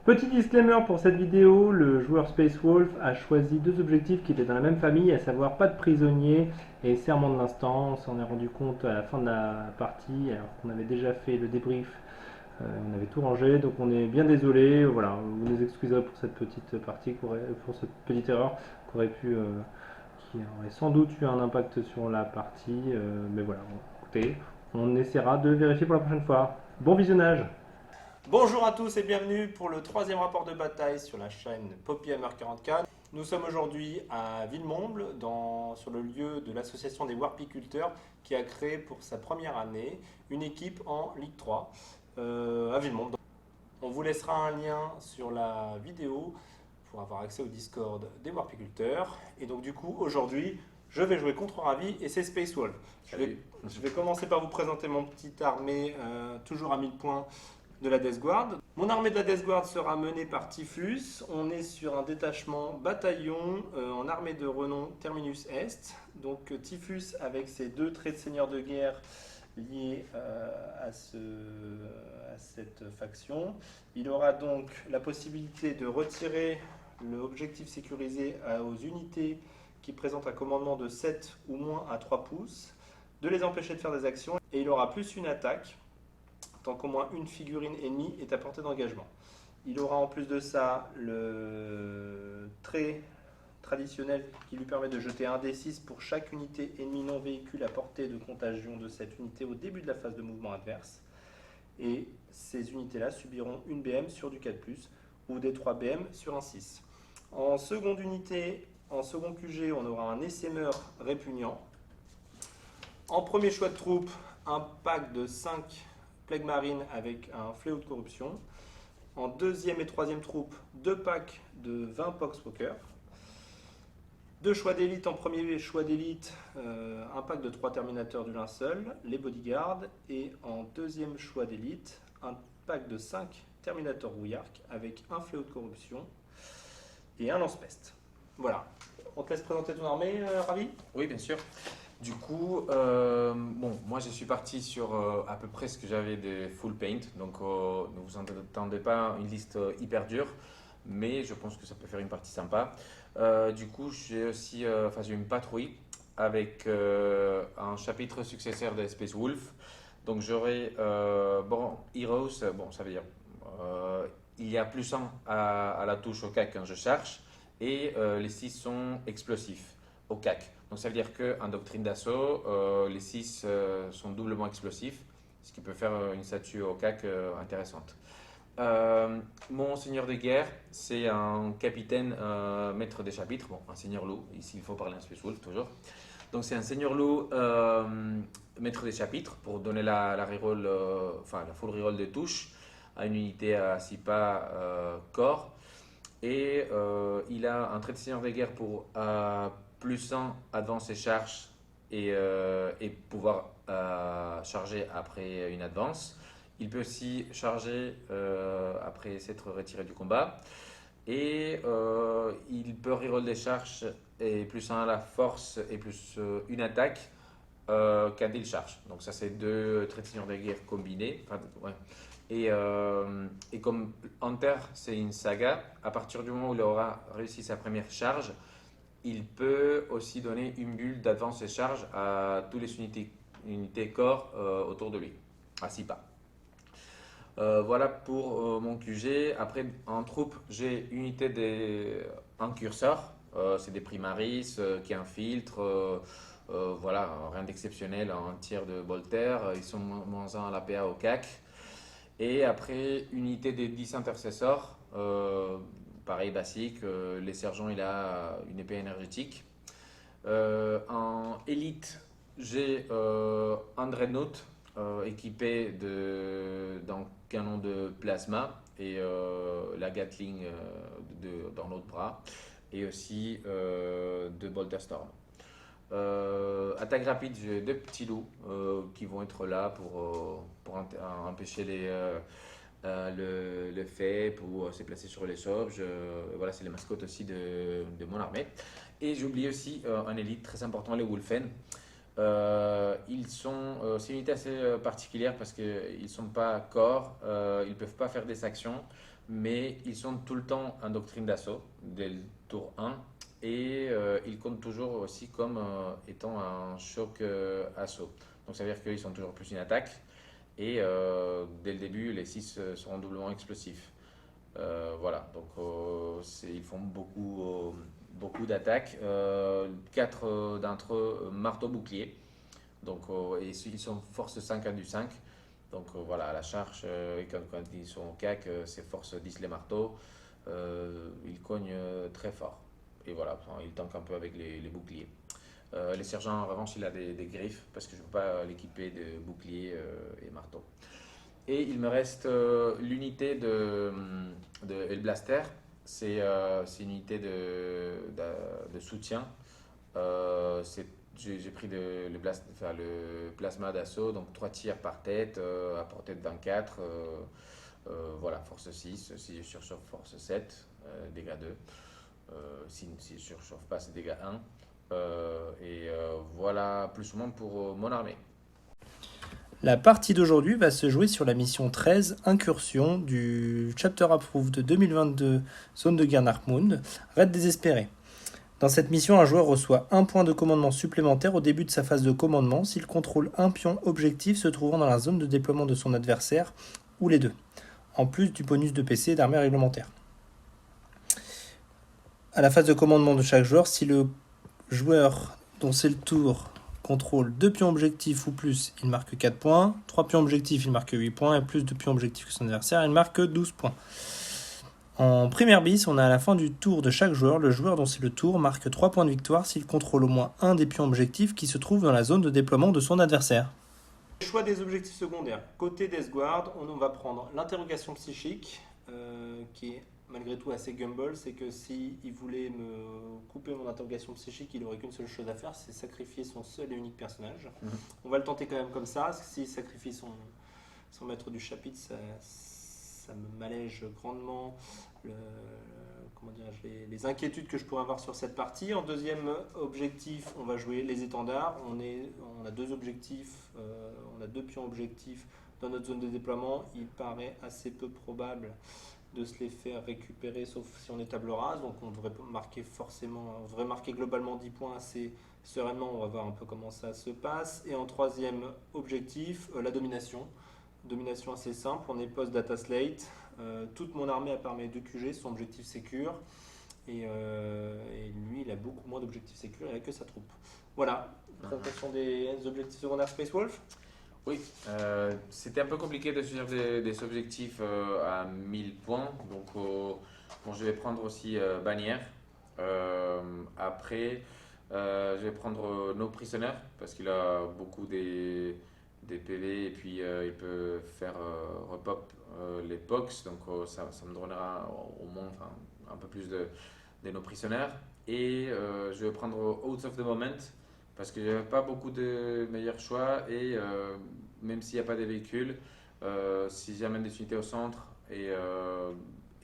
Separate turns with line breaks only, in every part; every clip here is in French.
Petit disclaimer pour cette vidéo, le joueur Space Wolf a choisi deux objectifs qui étaient dans la même famille, à savoir pas de prisonniers et serment de l'instant. On s'en est rendu compte à la fin de la partie, alors qu'on avait déjà fait le débrief, on avait tout rangé, donc on est bien désolé. Voilà, vous nous excuserez pour cette petite partie, pour cette petite erreur qui aurait pu, qui aurait sans doute eu un impact sur la partie, mais voilà, bon, écoutez, on essaiera de vérifier pour la prochaine fois. Bon visionnage!
Bonjour à tous et bienvenue pour le troisième rapport de bataille sur la chaîne PoppyMR44. Nous sommes aujourd'hui à Villemomble, sur le lieu de l'association des Warpiculteurs qui a créé pour sa première année une équipe en Ligue 3 à Villemomble. On vous laissera un lien sur la vidéo pour avoir accès au Discord des Warpiculteurs. Et donc du coup aujourd'hui je vais jouer contre Ravi et c'est Space Wolf. Je vais commencer par vous présenter mon petite armée toujours à 1000 points de la Death Guard. Mon armée de la Death Guard sera menée par Typhus. On est sur un détachement bataillon en armée de renom Terminus Est. Donc Typhus avec ses deux traits de seigneur de guerre liés à cette faction. Il aura donc la possibilité de retirer l'objectif sécurisé aux unités qui présentent un commandement de 7 ou moins à 3 pouces, de les empêcher de faire des actions, et il aura plus une attaque tant qu'au moins une figurine ennemie est à portée d'engagement. Il aura en plus de ça le trait traditionnel qui lui permet de jeter un D6 pour chaque unité ennemie non véhicule à portée de contagion de cette unité au début de la phase de mouvement adverse. Et ces unités-là subiront une BM sur du 4+, ou des 3 BM sur un 6. En seconde unité, en second QG, on aura un essaimeur répugnant. En premier choix de troupe, un pack de 5 Plague Marine avec un fléau de corruption. En deuxième et troisième troupe, 2 packs de 20 Poxwalker. 2 choix d'élite. En premier choix d'élite, un pack de 3 Terminateurs du linceul, les Bodyguards. Et en deuxième choix d'élite, un pack de 5 Terminateurs rouillards avec un fléau de corruption et un lance-peste. Voilà. On te laisse présenter ton armée, Ravi?
Oui, bien sûr. Du coup, bon, moi je suis parti sur à peu près ce que j'avais de full paint, donc ne vous attendez pas à une liste hyper dure, mais je pense que ça peut faire une partie sympa. Du coup, j'ai une patrouille avec un chapitre successeur de Space Wolf. Donc j'aurai bon, Heroes, bon, ça veut dire il y a +1 à la touche au CAC quand je charge, et les 6 sont explosifs au CAC. Donc ça veut dire qu'en doctrine d'assaut, les 6 sont doublement explosifs, ce qui peut faire une statue au CAC intéressante. Mon seigneur de guerre, c'est un capitaine maître des chapitres, bon, un seigneur loup, ici il faut parler en Space Wolf toujours. Donc c'est un seigneur loup maître des chapitres pour donner la reroll, la full reroll de touche à une unité à 6 pas corps. Et il a un trait de seigneur de guerre pour +1 advance et charge et pouvoir charger après une advance. Il peut aussi charger après s'être retiré du combat. Et il peut reroll des charges et +1 à la force et plus une attaque quand il charge. Donc ça c'est 2 traits de seigneur de guerre combinés. Enfin, ouais. Et comme Hunter c'est une saga, à partir du moment où il aura réussi sa première charge, il peut aussi donner une bulle d'advance et charge à toutes les unités corps autour de lui, à 6 pas. Voilà pour mon QG. Après, en troupe, j'ai une unité un curseur. C'est des primaris qui infiltrent. Voilà, rien d'exceptionnel, un tir de Bolter. Ils sont -1 à la PA au CAC. Et après, unité des 10 intercesseurs. Pareil, basique. Les sergents, il a une épée énergétique. En élite, j'ai un dreadnought équipé d'un canon de plasma et la Gatling dans l'autre bras, et aussi de Bolter Storm. Attaque rapide, j'ai 2 petits loups qui vont être là pour empêcher le fait pour se placer sur les objets. Voilà, c'est les mascottes aussi de mon armée. Et j'ai oublié aussi un élite très important, les Wolfen. C'est une unité assez particulière parce qu'ils ne sont pas corps, ils ne peuvent pas faire des actions. mais ils sont tout le temps en doctrine d'assaut dès le tour 1 et ils comptent toujours aussi comme étant un choc assaut. Donc ça veut dire qu'ils sont toujours plus une attaque et dès le début les 6 seront doublement explosifs. Voilà, donc ils font beaucoup d'attaques. 4 d'entre eux marteau bouclier. Donc, et ils sont force 5 à du 5. Donc voilà, à la charge, quand ils sont au CAC, c'est force 10 les marteaux. Ils cognent très fort. Et voilà, enfin, ils tankent un peu avec les boucliers. Les sergents, en revanche, il a des griffes parce que je ne peux pas l'équiper de boucliers et marteaux. Et il me reste l'unité de Hellblaster. C'est une unité de soutien. J'ai pris le plasma d'assaut, donc 3 tirs par tête, à portée de 24. Voilà, force 6, si je surchauffe, force 7, dégâts 2. Si je ne surchauffe pas, c'est dégâts 1. Voilà, plus ou moins pour mon armée.
La partie d'aujourd'hui va se jouer sur la mission 13, Incursion, du Chapter Approved 2022, Zone de guerre Narkmund, Raid désespéré. Dans cette mission, un joueur reçoit un point de commandement supplémentaire au début de sa phase de commandement s'il contrôle un pion objectif se trouvant dans la zone de déploiement de son adversaire, ou les deux, en plus du bonus de PC et d'armée réglementaire. À la phase de commandement de chaque joueur, si le joueur dont c'est le tour contrôle 2 pions objectifs ou plus, il marque 4 points. 3 pions objectifs, il marque 8 points. Et plus de pions objectifs que son adversaire, il marque 12 points. En première bis, on a à la fin du tour de chaque joueur, le joueur dont c'est le tour marque 3 points de victoire s'il contrôle au moins un des pions objectifs qui se trouve dans la zone de déploiement de son adversaire.
Choix des objectifs secondaires. Côté Death Guard, on va prendre l'interrogation psychique, qui est malgré tout assez gumball. C'est que s'il voulait me couper mon interrogation psychique, il n'aurait qu'une seule chose à faire, c'est sacrifier son seul et unique personnage. On va le tenter quand même comme ça, parce que s'il sacrifie son maître du chapitre, ça me m'allège grandement les inquiétudes que je pourrais avoir sur cette partie. En deuxième objectif, on va jouer les étendards. On a 2 objectifs, on a 2 pions objectifs dans notre zone de déploiement. Il paraît assez peu probable de se les faire récupérer, sauf si on est table rase. Donc on devrait marquer globalement 10 points assez sereinement. On va voir un peu comment ça se passe. Et en troisième objectif, la domination. Domination assez simple, on est post data slate. Toute mon armée a permis 2 QG, son objectif sécure. Et lui, il a beaucoup moins d'objectifs sécure, il n'a que sa troupe. Voilà, présentation des objectifs secondaires Space Wolf.
Oui, c'était un peu compliqué de suivre des objectifs à 1000 points. Donc, bon, je vais prendre aussi bannière. Après, je vais prendre nos prisonniers parce qu'il a beaucoup des PV et puis il peut faire repop les box. Donc, ça me donnera au moins un peu plus de nos prisonniers. Et je vais prendre Out of the Moment parce que je n'avais pas beaucoup de meilleurs choix et même s'il n'y a pas de véhicules, si j'amène des unités au centre et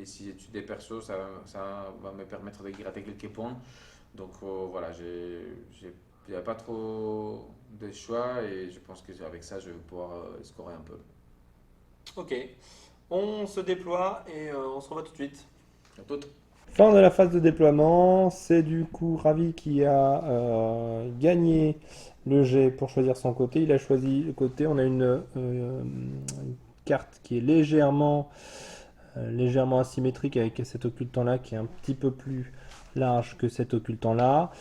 si j'ai des persos, ça va me permettre de gratter quelques points. Donc voilà, il n'y a pas trop de choix et je pense qu'avec ça, je vais pouvoir scorer un peu.
Ok, on se déploie et on se revoit tout de suite.
À toutes.
Fin de la phase de déploiement, c'est du coup Ravi qui a gagné le jet pour choisir son côté. Il a choisi le côté, on a une carte qui est légèrement asymétrique avec cet occultant là qui est un petit peu plus large que cet occultant là.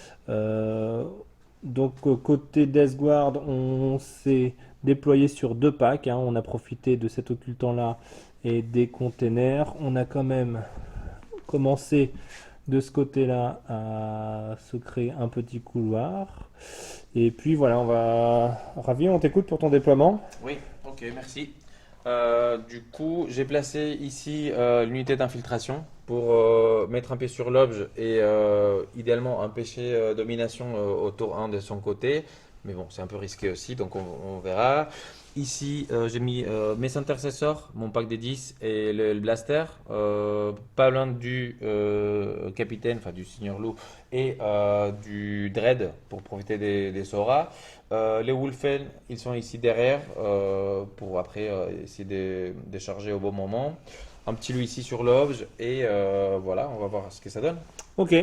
Donc côté Death Guard, on s'est déployé sur 2 packs, hein. On a profité de cet occultant là et des containers. On a quand même commencer de ce côté-là à se créer un petit couloir. Et puis voilà, Ravi, on t'écoute pour ton déploiement.
Oui, ok, merci. Du coup, j'ai placé ici l'unité d'infiltration pour mettre un pied sur l'objet et idéalement empêcher domination au tour 1 de son côté. Mais bon, c'est un peu risqué aussi, donc on verra. Ici, j'ai mis mes intercesseurs, mon pack des 10 et le blaster, pas loin du capitaine, enfin du Seigneur Loup et du Dread pour profiter des Sora. Les Wolfen, ils sont ici derrière pour après essayer de charger au bon moment. un petit loup ici sur l'objet et voilà, on va voir ce que ça donne.
Ok,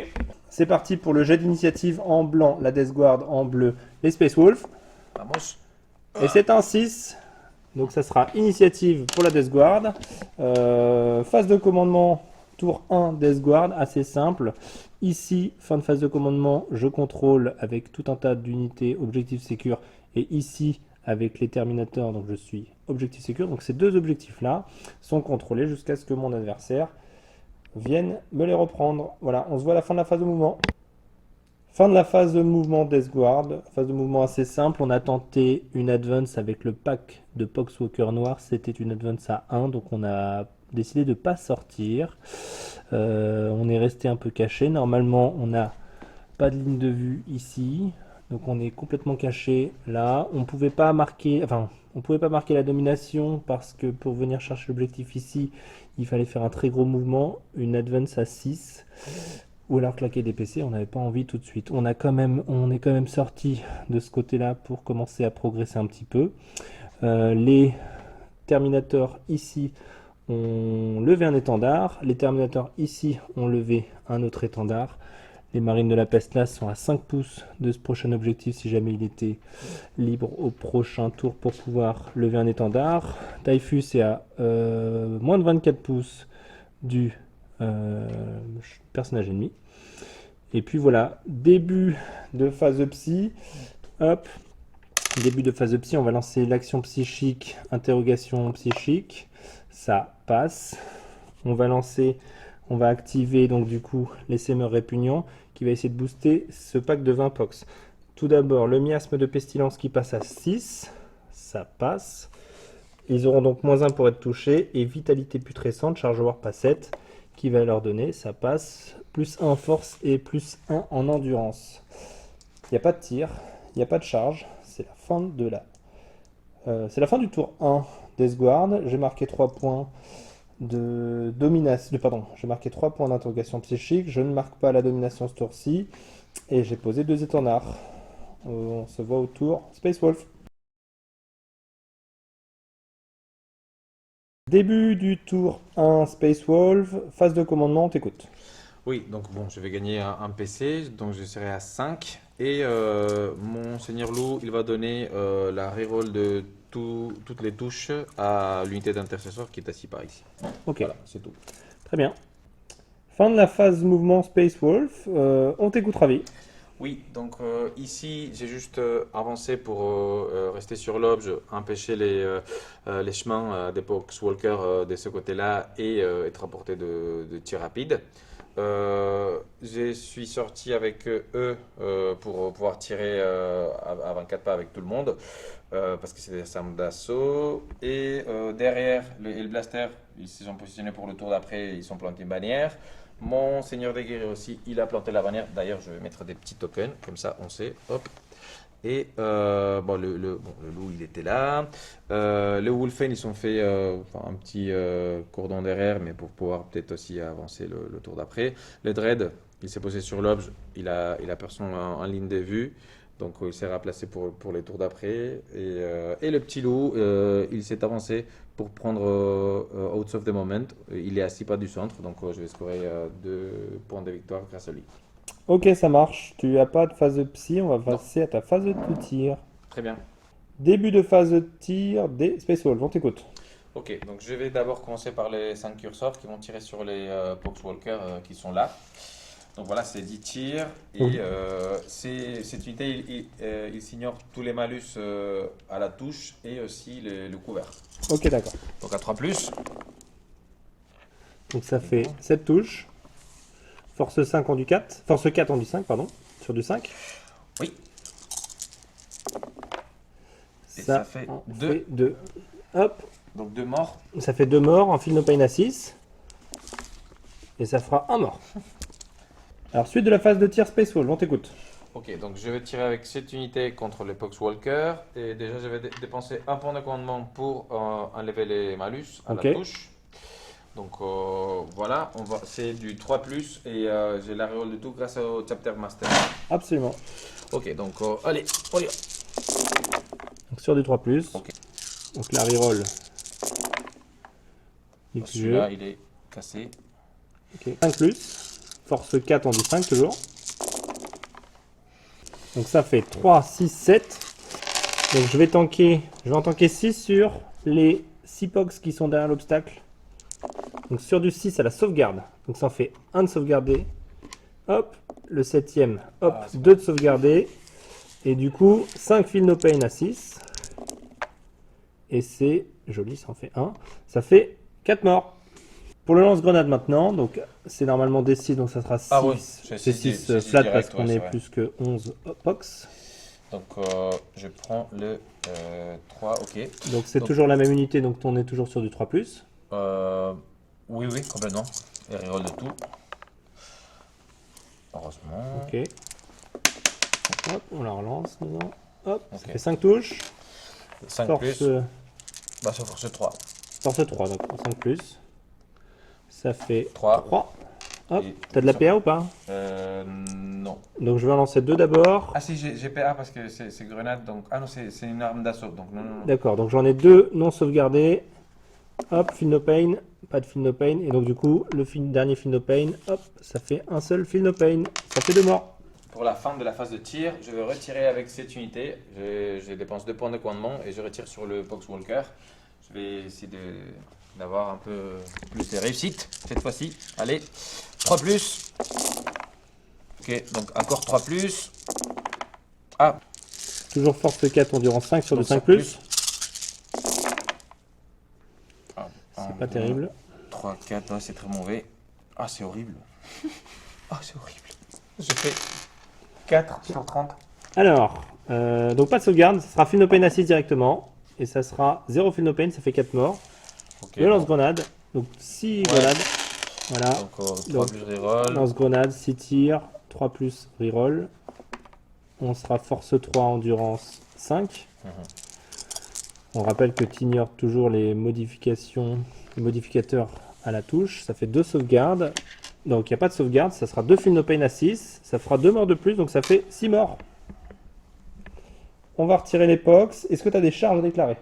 c'est parti pour le jet d'initiative en blanc, la Death Guard en bleu, les Space Wolves.
Vamos.
Et c'est un 6, donc ça sera initiative pour la Death Guard. Phase de commandement, tour 1, Death Guard, assez simple. Ici, fin de phase de commandement, je contrôle avec tout un tas d'unités objectifs sécures. Et ici, avec les Terminators, donc je suis objectif sécure. Donc ces deux objectifs-là sont contrôlés jusqu'à ce que mon adversaire vienne me les reprendre. Voilà, on se voit à la fin de la phase de mouvement. Fin de la phase de mouvement Death Guard, phase de mouvement assez simple, on a tenté une advance avec le pack de Poxwalker noir, c'était une advance à 1, donc on a décidé de ne pas sortir. On est resté un peu caché, normalement on n'a pas de ligne de vue ici, donc on est complètement caché là. On pouvait pas marquer la domination parce que pour venir chercher l'objectif ici, il fallait faire un très gros mouvement, une advance à 6. Ou alors claquer des PC, on n'avait pas envie tout de suite. On est quand même sorti de ce côté-là pour commencer à progresser un petit peu. Les Terminators ici ont levé un étendard. Les Terminators ici ont levé un autre étendard. Les Marines de la Peste là sont à 5 pouces de ce prochain objectif si jamais il était libre au prochain tour pour pouvoir lever un étendard. Typhus est à moins de 24 pouces du personnage ennemi. Et puis voilà, début de phase psy. Hop, début de phase psy, on va lancer l'action psychique, interrogation psychique. Ça passe. On va activer donc du coup les sémeurs répugnants qui va essayer de booster ce pack de 20 pox. Tout d'abord, le miasme de pestilence qui passe à 6. Ça passe. Ils auront donc moins 1 pour être touchés. Et vitalité putrescente, charge warp à 7. Qui va leur donner, ça passe, plus 1 en force et plus 1 en endurance. Il n'y a pas de tir, il n'y a pas de charge, c'est la fin c'est la fin du tour 1 Death Guard. J'ai marqué 3 points de domination, j'ai marqué 3 points d'interrogation psychique, je ne marque pas la domination ce tour-ci, et j'ai posé 2 étendards. On se voit au tour Space Wolf. Début du tour 1 Space Wolf, phase de commandement, on t'écoute.
Oui, donc bon, je vais gagner un PC, donc je serai à 5. Et mon Seigneur Loup, il va donner la reroll de toutes les touches à l'unité d'intercesseur qui est assis par ici.
Ok,
Voilà, c'est tout.
très bien. Fin de la phase mouvement Space Wolf, on t'écoute Ravi.
Oui, donc ici, j'ai juste avancé pour rester sur l'objet, empêcher les chemins des Poxwalkers de ce côté-là et être à portée de tir rapide. Je suis sorti avec eux pour pouvoir tirer à 24 pas avec tout le monde parce que c'est des armes d'assaut. Et derrière, le blaster, ils se sont positionnés pour le tour d'après, ils sont plantés une bannière. Mon Seigneur des Guerriers aussi, il a planté la bannière. D'ailleurs, je vais mettre des petits tokens, comme ça on sait. Hop. Et bon, le loup, il était là. Le Wolfen, ils ont fait un petit cordon derrière, mais pour pouvoir peut-être aussi avancer le tour d'après. Le Dread, il s'est posé sur l'objet, il a personne en ligne de vue. Donc il s'est remplacé pour les tours d'après. Et le petit loup, il s'est avancé pour prendre Out of the Moment. Il est à 6 pas du centre, donc je vais scorer 2 points de victoire grâce à lui.
Ok, ça marche. Tu n'as pas de phase de psy, on va
Non.
passer à ta phase de tir.
Très bien.
Début de phase de tir des Space Wolves, on t'écoute.
Ok, donc je vais d'abord commencer par les 5 curseurs qui vont tirer sur les Poxwalkers qui sont là. Donc voilà, c'est 10 tirs. Et cette unité, il s'ignore tous les malus à la touche et aussi le couvert.
Ok, d'accord.
Donc à 3+.
Donc ça fait 7 touches. Force 5 en du 4. Force 4 en du 5, pardon. Sur du 5.
Oui. Et ça fait
en
2.
fait 2. Hop.
Donc 2 morts.
Ça fait 2 morts. Un fil no pain à 6. Et ça fera un mort. Alors, suite de la phase de tir Space Wolf, on t'écoute.
Ok, donc je vais tirer avec cette unité contre les Poxwalkers. Et déjà, je vais dépenser un point de commandement pour enlever les malus à la touche. Donc voilà, c'est du 3+, et j'ai la reroll de tout grâce au Chapter Master.
Absolument.
Ok, donc allez, on y va.
Donc sur du 3+.
Ok.
Donc la reroll Du plus
Celui-là,
jeu.
il est cassé.
Ok. 5 plus. Force 4, on dit 5 toujours. Donc ça fait 3, 6, 7. Donc je vais en tanker 6 sur les 6 pox qui sont derrière l'obstacle. Donc sur du 6 à la sauvegarde. Donc ça en fait 1 de sauvegardé. Hop, le 7ème, hop,
Ah, c'est
2 de sauvegardé. Et du coup, 5 feel no pain à 6. Et c'est joli, ça en fait 1. Ça fait 4 morts. Pour le lance-grenade maintenant, donc c'est normalement D6, donc ça sera 6.
Ah oui, c'est
c'est
6
6 flat
direct,
parce qu'on
ouais,
est
c'est vrai.
plus que 11 pox.
Donc je prends le 3, ok.
Donc c'est
Donc,
toujours la même unité, donc on est toujours sur du 3+.
oui, oui, complètement. Et reroll de tout. Heureusement.
Ok. Hop, on la relance dedans. Hop, ça
Ok.
fait 5 touches.
5
Force,
plus, bah ça force 3.
force 3, donc 5 plus. Ça fait
3.
3. Hop,
Et
t'as de la PA ou pas?
Non.
Donc je vais en lancer 2 d'abord.
Ah si, j'ai PA parce que c'est grenade, donc... Ah non, c'est une arme d'assaut, donc non, non, non.
D'accord, donc j'en ai 2 non sauvegardés. Hop, feel no pain, pas de feel no pain. Et donc du coup, le dernier feel no pain, hop, ça fait un seul feel no pain. Ça fait 2 morts.
Pour la fin de la phase de tir, je vais retirer avec cette unité. Je dépense 2 points de commandement et je retire sur le Poxwalker. Je vais essayer d'avoir un peu plus de réussite cette fois-ci. Allez, 3 plus. Ok, donc encore 3 plus. Ah,
Toujours force 4, endurance 5 sur le
donc
5
5
plus.
Ah,
C'est pas terrible.
3, 4, ouais, c'est très mauvais. Ah, c'est horrible. Ah, c'est horrible. J'ai fait 4 sur 30.
Alors, donc pas de sauvegarde, ça sera feel no pain à 6 directement. Et ça sera 0 feel no pain, ça fait 4 morts.
Ok,
Le
bon.
lance-grenade, donc 6 grenades. Voilà.
Donc 3
Donc,
plus reroll.
Lance-grenade, 6 tirs, 3 plus reroll. On sera force 3, endurance 5. On rappelle que tu ignores toujours les modifications, les modificateurs à la touche. Ça fait 2 sauvegardes. Donc il n'y a pas de sauvegarde, ça sera 2 feel no pain à 6. Ça fera 2 morts de plus, donc ça fait 6 morts. On va retirer les pox. Est-ce que tu as des charges à déclarer?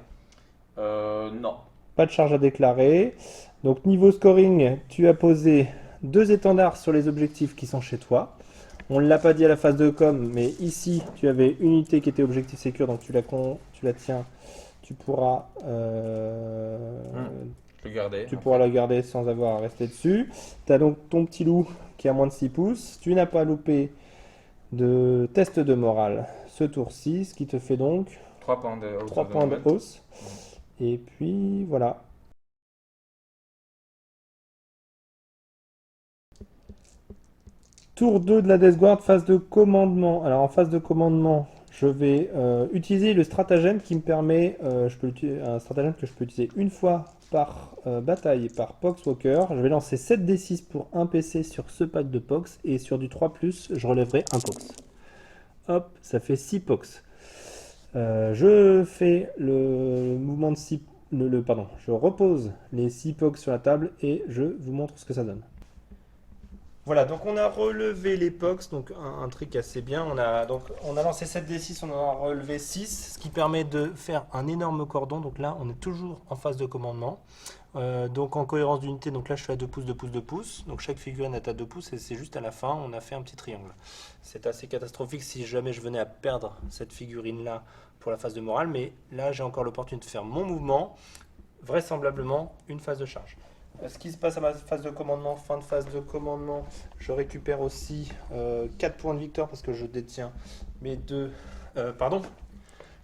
Non.
Pas de charge à déclarer. Donc niveau scoring, tu as posé 2 étendards sur les objectifs qui sont chez toi. On ne l'a pas dit à la phase de com, mais ici tu avais une unité qui était objectif sécure, donc tu la tiens. Tu pourras,
Je le gardais.
tu pourras la garder sans avoir à rester dessus. Tu as donc ton petit loup qui a moins de 6 pouces. Tu n'as pas loupé de test de morale ce tour-ci, ce qui te fait donc
3 points de hausse.
3 points de hausse. Et puis voilà. Tour 2 de la Death Guard, phase de commandement. Alors en phase de commandement, je vais utiliser le stratagème qui me permet, un stratagème que je peux utiliser une fois par bataille et par Poxwalker. Je vais lancer 7d6 pour un PC sur ce pack de Pox et sur du 3+, je relèverai un Pox. Hop, ça fait 6 Pox. Je fais le mouvement de 6... pardon, je repose les 6 Pox sur la table et je vous montre ce que ça donne. Voilà, donc on a relevé les POX, donc un truc assez bien. On a lancé 7d6, on en a relevé 6, ce qui permet de faire un énorme cordon. Donc là, on est toujours en phase de commandement. Donc en cohérence d'unité, donc là je suis à 2 pouces, 2 pouces, 2 pouces. Donc chaque figurine est à 2 pouces et c'est juste à la fin, on a fait un petit triangle. C'est assez catastrophique si jamais je venais à perdre cette figurine-là pour la phase de morale. Mais là, j'ai encore l'opportunité de faire mon mouvement, vraisemblablement une phase de charge. Ce qui se passe à ma phase de commandement, fin de phase de commandement, je récupère aussi 4 points de victoire parce que je détiens mes deux... pardon,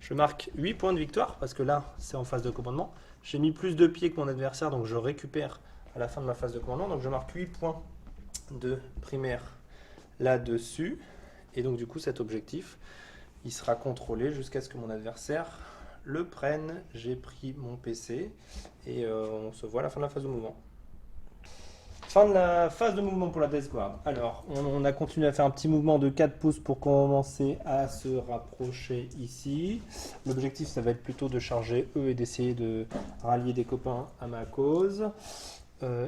je marque 8 points de victoire parce que là, c'est en phase de commandement. J'ai mis plus de pieds que mon adversaire, donc je récupère à la fin de ma phase de commandement. Donc je marque 8 points de primaire là-dessus. Et donc du coup, cet objectif, il sera contrôlé jusqu'à ce que mon adversaire le prenne. J'ai pris mon PC et on se voit à la fin de la phase de mouvement. Fin de la phase de mouvement pour la Death Guard. Alors, on a continué à faire un petit mouvement de 4 pouces pour commencer à se rapprocher ici. L'objectif, ça va être plutôt de charger eux et d'essayer de rallier des copains à ma cause.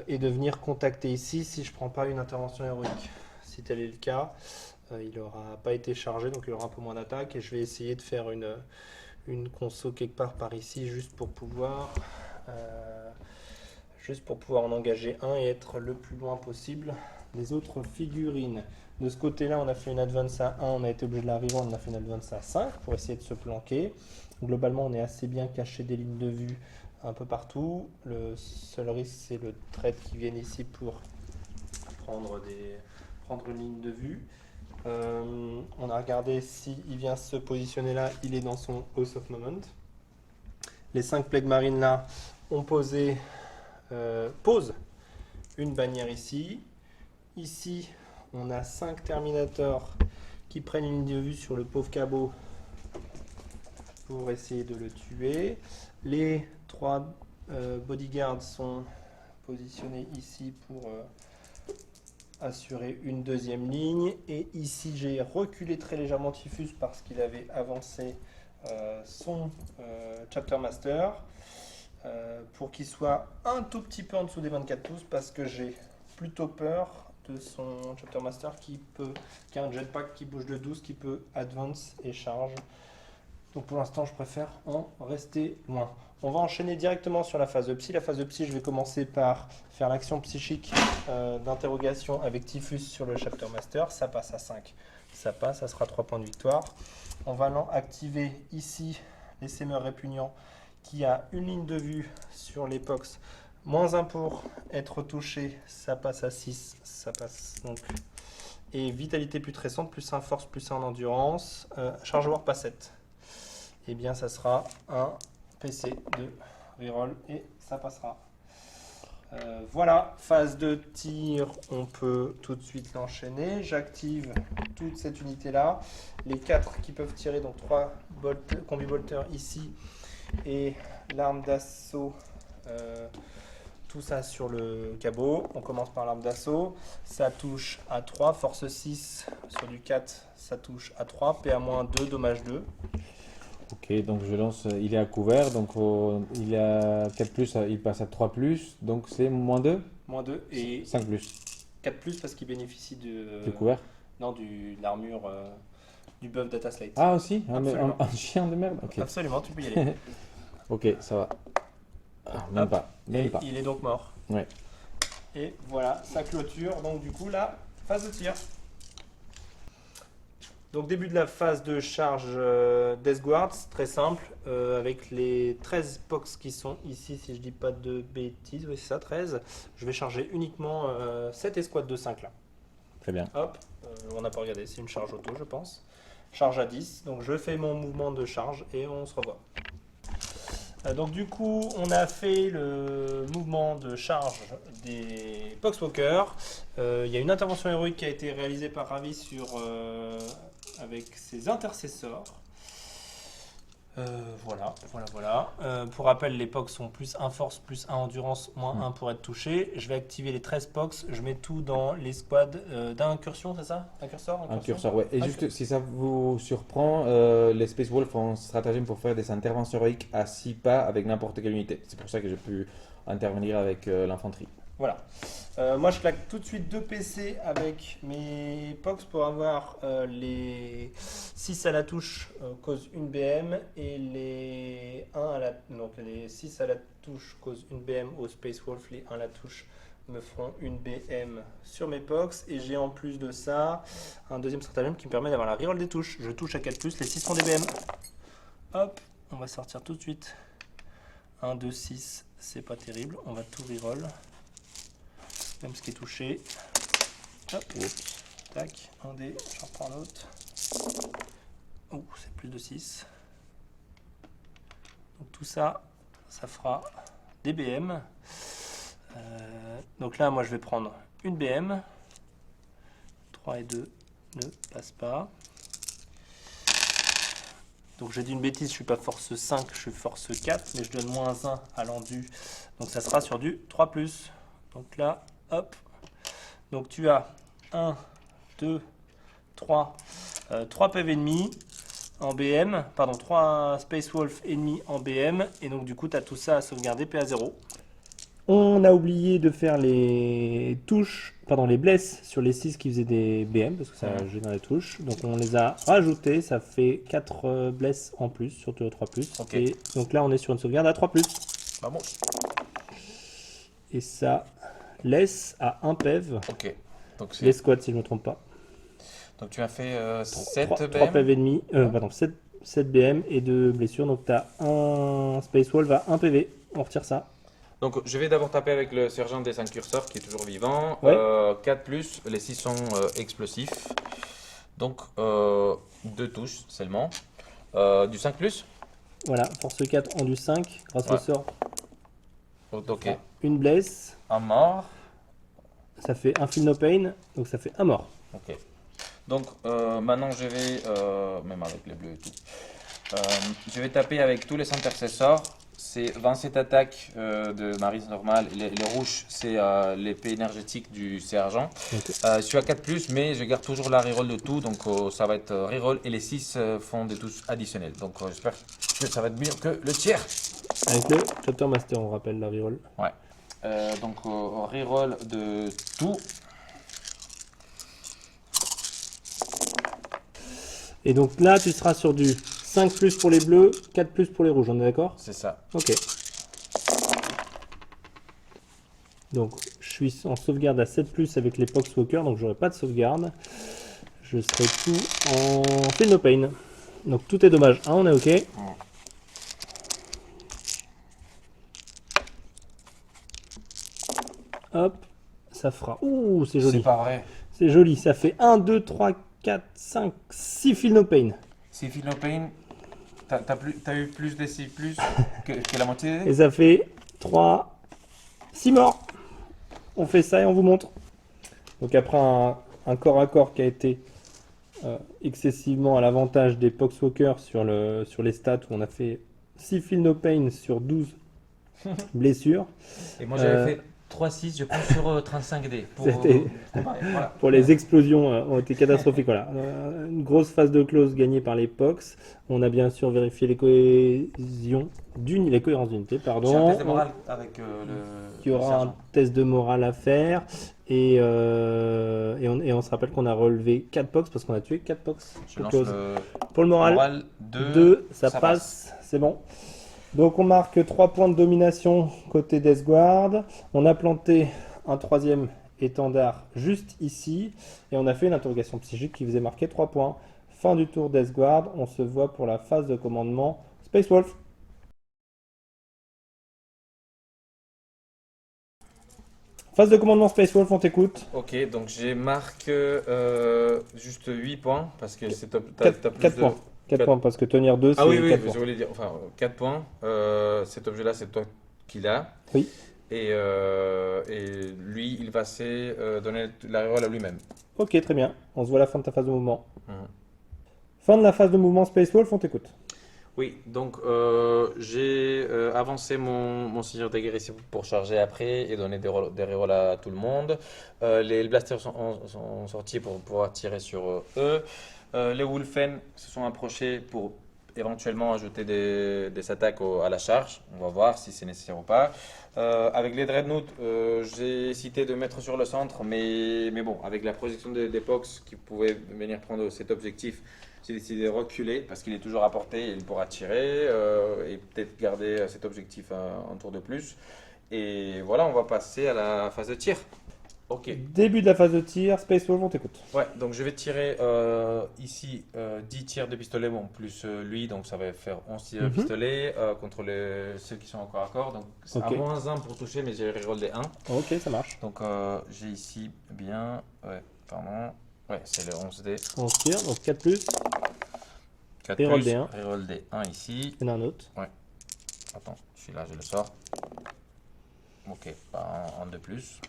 Et de venir contacter ici si je ne prends pas une intervention héroïque. Si tel est le cas, il n'aura pas été chargé, donc il aura un peu moins d'attaque. Et je vais essayer de faire une conso quelque part par ici, juste pour pouvoir... juste pour pouvoir en engager un et être le plus loin possible des autres figurines. De ce côté-là, on a fait une advance à 1, on a été obligé de la reroll, on a fait une advance à 5 pour essayer de se planquer. Globalement, on est assez bien caché des lignes de vue un peu partout. Le seul risque, c'est le trade qui vienne ici pour prendre une ligne de vue. On a regardé s'il vient se positionner là, il est dans son House of Moment. Les 5 Plague Marines là ont posé une bannière ici. Ici, on a 5 Terminators qui prennent une ligne de vue sur le pauvre cabot pour essayer de le tuer. Les 3 bodyguards sont positionnés ici pour assurer une deuxième ligne. Et ici, j'ai reculé très légèrement Typhus parce qu'il avait avancé son Chapter Master pour qu'il soit un tout petit peu en dessous des 24 pouces parce que j'ai plutôt peur de son Chapter Master qui a un jetpack qui bouge de 12, qui peut advance et charge. Donc pour l'instant, je préfère en rester loin. On va enchaîner directement sur la phase de psy. La phase de psy, je vais commencer par faire l'action psychique d'interrogation avec Typhus sur le Chapter Master. Ça passe à 5. Ça passe, ça sera 3 points de victoire. On va activer ici les Sémeurs répugnants qui a une ligne de vue sur les POX. -1 pour être touché, ça passe à 6. Ça passe donc. Et vitalité putrescente, +1 force, +1 en endurance. Charge war pas 7. Et bien ça sera un PC de reroll et ça passera. Voilà, phase de tir, on peut tout de suite l'enchaîner. J'active toute cette unité là. Les 4 qui peuvent tirer, donc 3 combi-bolters ici et l'arme d'assaut. Tout ça sur le cabot. On commence par l'arme d'assaut. Ça touche à 3, force 6 sur du 4, ça touche à 3, PA-2, dommage 2.
Ok, donc je lance, il est à couvert, donc il est à 4+, il passe à 3+, donc c'est -2
-2 et
5+.
4+, parce qu'il bénéficie
Du
de
couvert.
non, de l'armure du buff Data Slate.
Ah aussi,
Absolument.
un chien de merde. Ok,
Absolument, tu peux y aller.
ok, ça va. Ah, même
Hop.
pas, même
Et
pas.
il est donc mort.
Ouais.
Et voilà, ça clôture donc du coup la phase de tir. Donc début de la phase de charge Death Guards, très simple, avec les 13 POX qui sont ici, si je dis pas de bêtises, oui c'est ça, 13. Je vais charger uniquement cette escouade de 5 là.
Très bien.
Hop, on n'a pas regardé, c'est une charge auto je pense. Charge à 10, donc je fais mon mouvement de charge et on se revoit. Donc du coup, on a fait le mouvement de charge des Poxwalkers. Il y a une intervention héroïque qui a été réalisée par Ravi avec ses intercesseurs. Voilà. Pour rappel, les POX sont +1 force, +1 endurance, -1 pour être touché. Je vais activer les 13 POX. Je mets tout dans les squads d'incursion, c'est ça?
Un curseur, ouais. Et juste, si ça vous surprend, les Space Wolves ont un stratagème pour faire des interventions héroïques à 6 pas avec n'importe quelle unité. C'est pour ça que j'ai pu intervenir avec l'infanterie.
Voilà. Moi, je claque tout de suite 2 PC avec mes POX pour avoir les 6 à la touche cause une BM et les 1 à la donc les 6 à la touche cause une BM au Space Wolf, les 1 à la touche me feront une BM sur mes POX et j'ai en plus de ça un deuxième stratagème qui me permet d'avoir la reroll des touches. Je touche à 4+, les 6 sont des BM. Hop, on va sortir tout de suite. 1, 2, 6, c'est pas terrible, on va tout reroll. Même ce qui est touché. Hop. Tac. Un dé. J'en reprends l'autre. Oh, c'est plus de 6. Donc tout ça, ça fera des BM. Donc là, moi, je vais prendre une BM. 3 et 2 ne passent pas. Donc j'ai dit une bêtise, je suis pas force 5, je suis force 4, mais je donne -1 à l'endu. Donc ça sera sur du 3+. Donc là, hop, donc tu as 1, 2, 3, 3 PV ennemis en BM, pardon, 3 Space Wolf ennemis en BM, et donc du coup tu as tout ça à sauvegarder PA0. On a oublié de faire les touches, pardon, les blesses sur les 6 qui faisaient des BM, parce que ça gêne les touches, donc on les a rajoutés, ça fait 4 blesses en plus, surtout au 3+,
Okay.
et donc là on est sur une sauvegarde à 3+.
Vamos.
Et ça laisse à 1 PEV
Ok. Donc,
les squats, si je ne me trompe pas.
donc tu as fait 7
3
BM.
PV et demi, pardon, 7 BM et 2 blessures. Donc tu as un Space Wolf à 1 PV. On retire ça.
Donc je vais d'abord taper avec le sergent des 5 curseurs qui est toujours vivant.
Ouais.
4+, les 6 sont explosifs. Donc 2 touches seulement. Du 5+.
Voilà, force 4 en du 5. Grâce au
Ouais.
sort,
Ok.
une blesse.
Un mort.
Ça fait un feel no pain. Donc ça fait un mort.
Ok. Donc maintenant je vais, même avec les bleus et tout, je vais taper avec tous les intercesseurs. C'est 27 attaques de Marines normale. Les rouges, c'est l'épée énergétique du sergent.
Ok.
Je suis à 4+, mais je garde toujours la reroll de tout. Donc ça va être reroll. Et les 6 font des touches additionnelles. Donc j'espère que ça va être mieux que le tiers.
Avec le Chapter Master, on rappelle la reroll.
Ouais. Donc reroll de tout.
Et donc là, tu seras sur du 5 plus pour les bleus, 4 plus pour les rouges. On est d'accord?
C'est ça.
Ok. Donc je suis en sauvegarde à 7 plus avec les Poxwalker, donc j'aurai pas de sauvegarde. Je serai tout en Feel no pain. Donc tout est dommage 1, on est ok. Hop, ça fera. Ouh, c'est joli.
C'est pas vrai.
C'est joli, ça fait 1, 2, 3, 4, 5, 6 Feel no pain.
Si Philopane, t'as eu plus de 6 plus que la moitié.
Et ça fait 3, 6 morts. On fait ça et on vous montre. Donc après un corps à corps qui a été excessivement à l'avantage des Poxwalker sur les stats où on a fait 6 Feel no pain sur 12 blessures.
Et moi j'avais fait 3-6, je pense, sur 35D.
C'était-
Voilà.
Pour les explosions ont été catastrophiques. Voilà. Une grosse phase de close gagnée par les Pox. On a bien sûr vérifié les cohérences d'unité. Pardon.
J'ai un test de morale avec le.
Il y aura un test de morale à faire. Et on se rappelle qu'on a relevé 4 Pox parce qu'on a tué 4 Pox.
Je lance
Close.
le
Pour le moral,
moral
2, ça passe. C'est bon. Donc on marque 3 points de domination côté Death Guard. On a planté un 3e étendard juste ici. Et on a fait une interrogation psychique qui faisait marquer 3 points. Fin du tour Death Guard. On se voit pour la phase de commandement Space Wolf. Phase de commandement Space Wolf, on t'écoute.
Ok, donc j'ai marqué juste 8 points parce que c'est top. T'as plus
4
de-
points. 4
quatre-
points parce que tenir 2, c'est
Ah oui, oui,
4
je
points.
voulais dire. Enfin, 4 points. Cet objet-là, c'est toi qui l'as.
Oui.
Et lui, il va se donner la reroll à lui-même.
Ok, très bien. On se voit à la fin de ta phase de mouvement.
Mhm.
Fin de la phase de mouvement Space Wolf, on t'écoute.
Oui, donc j'ai avancé mon seigneur de guerre ici pour charger après et donner des rerolls à tout le monde. Les blasters sont sortis pour pouvoir tirer sur eux. Les Wolfen se sont approchés pour éventuellement ajouter des attaques à la charge. On va voir si c'est nécessaire ou pas. Avec les Dreadnought, j'ai hésité de mettre sur le centre, mais bon, avec la projection des Pox qui pouvaient venir prendre cet objectif, j'ai décidé de reculer parce qu'il est toujours à portée et il pourra tirer et peut-être garder cet objectif un tour de plus. Et voilà, on va passer à la phase de tir. Ok.
Début de la phase de tir, Space Wolf, on t'écoute.
Ouais, donc je vais tirer ici 10 tirs de pistolet, bon, plus lui, donc ça va faire 11 tirs de
Mhm.
pistolet contre ceux qui sont encore à corps. Donc c'est à
Ok.
-1 pour toucher, mais j'ai reroll des 1.
Ok, ça marche.
Donc j'ai ici bien, ouais, pardon, ouais, c'est le 11D.
On tire, donc 4 plus.
4
Reroll
plus,
des 1.
reroll des 1 ici.
Il y en a un autre.
Attends, celui-là, je le sors. Ok, pas un de plus.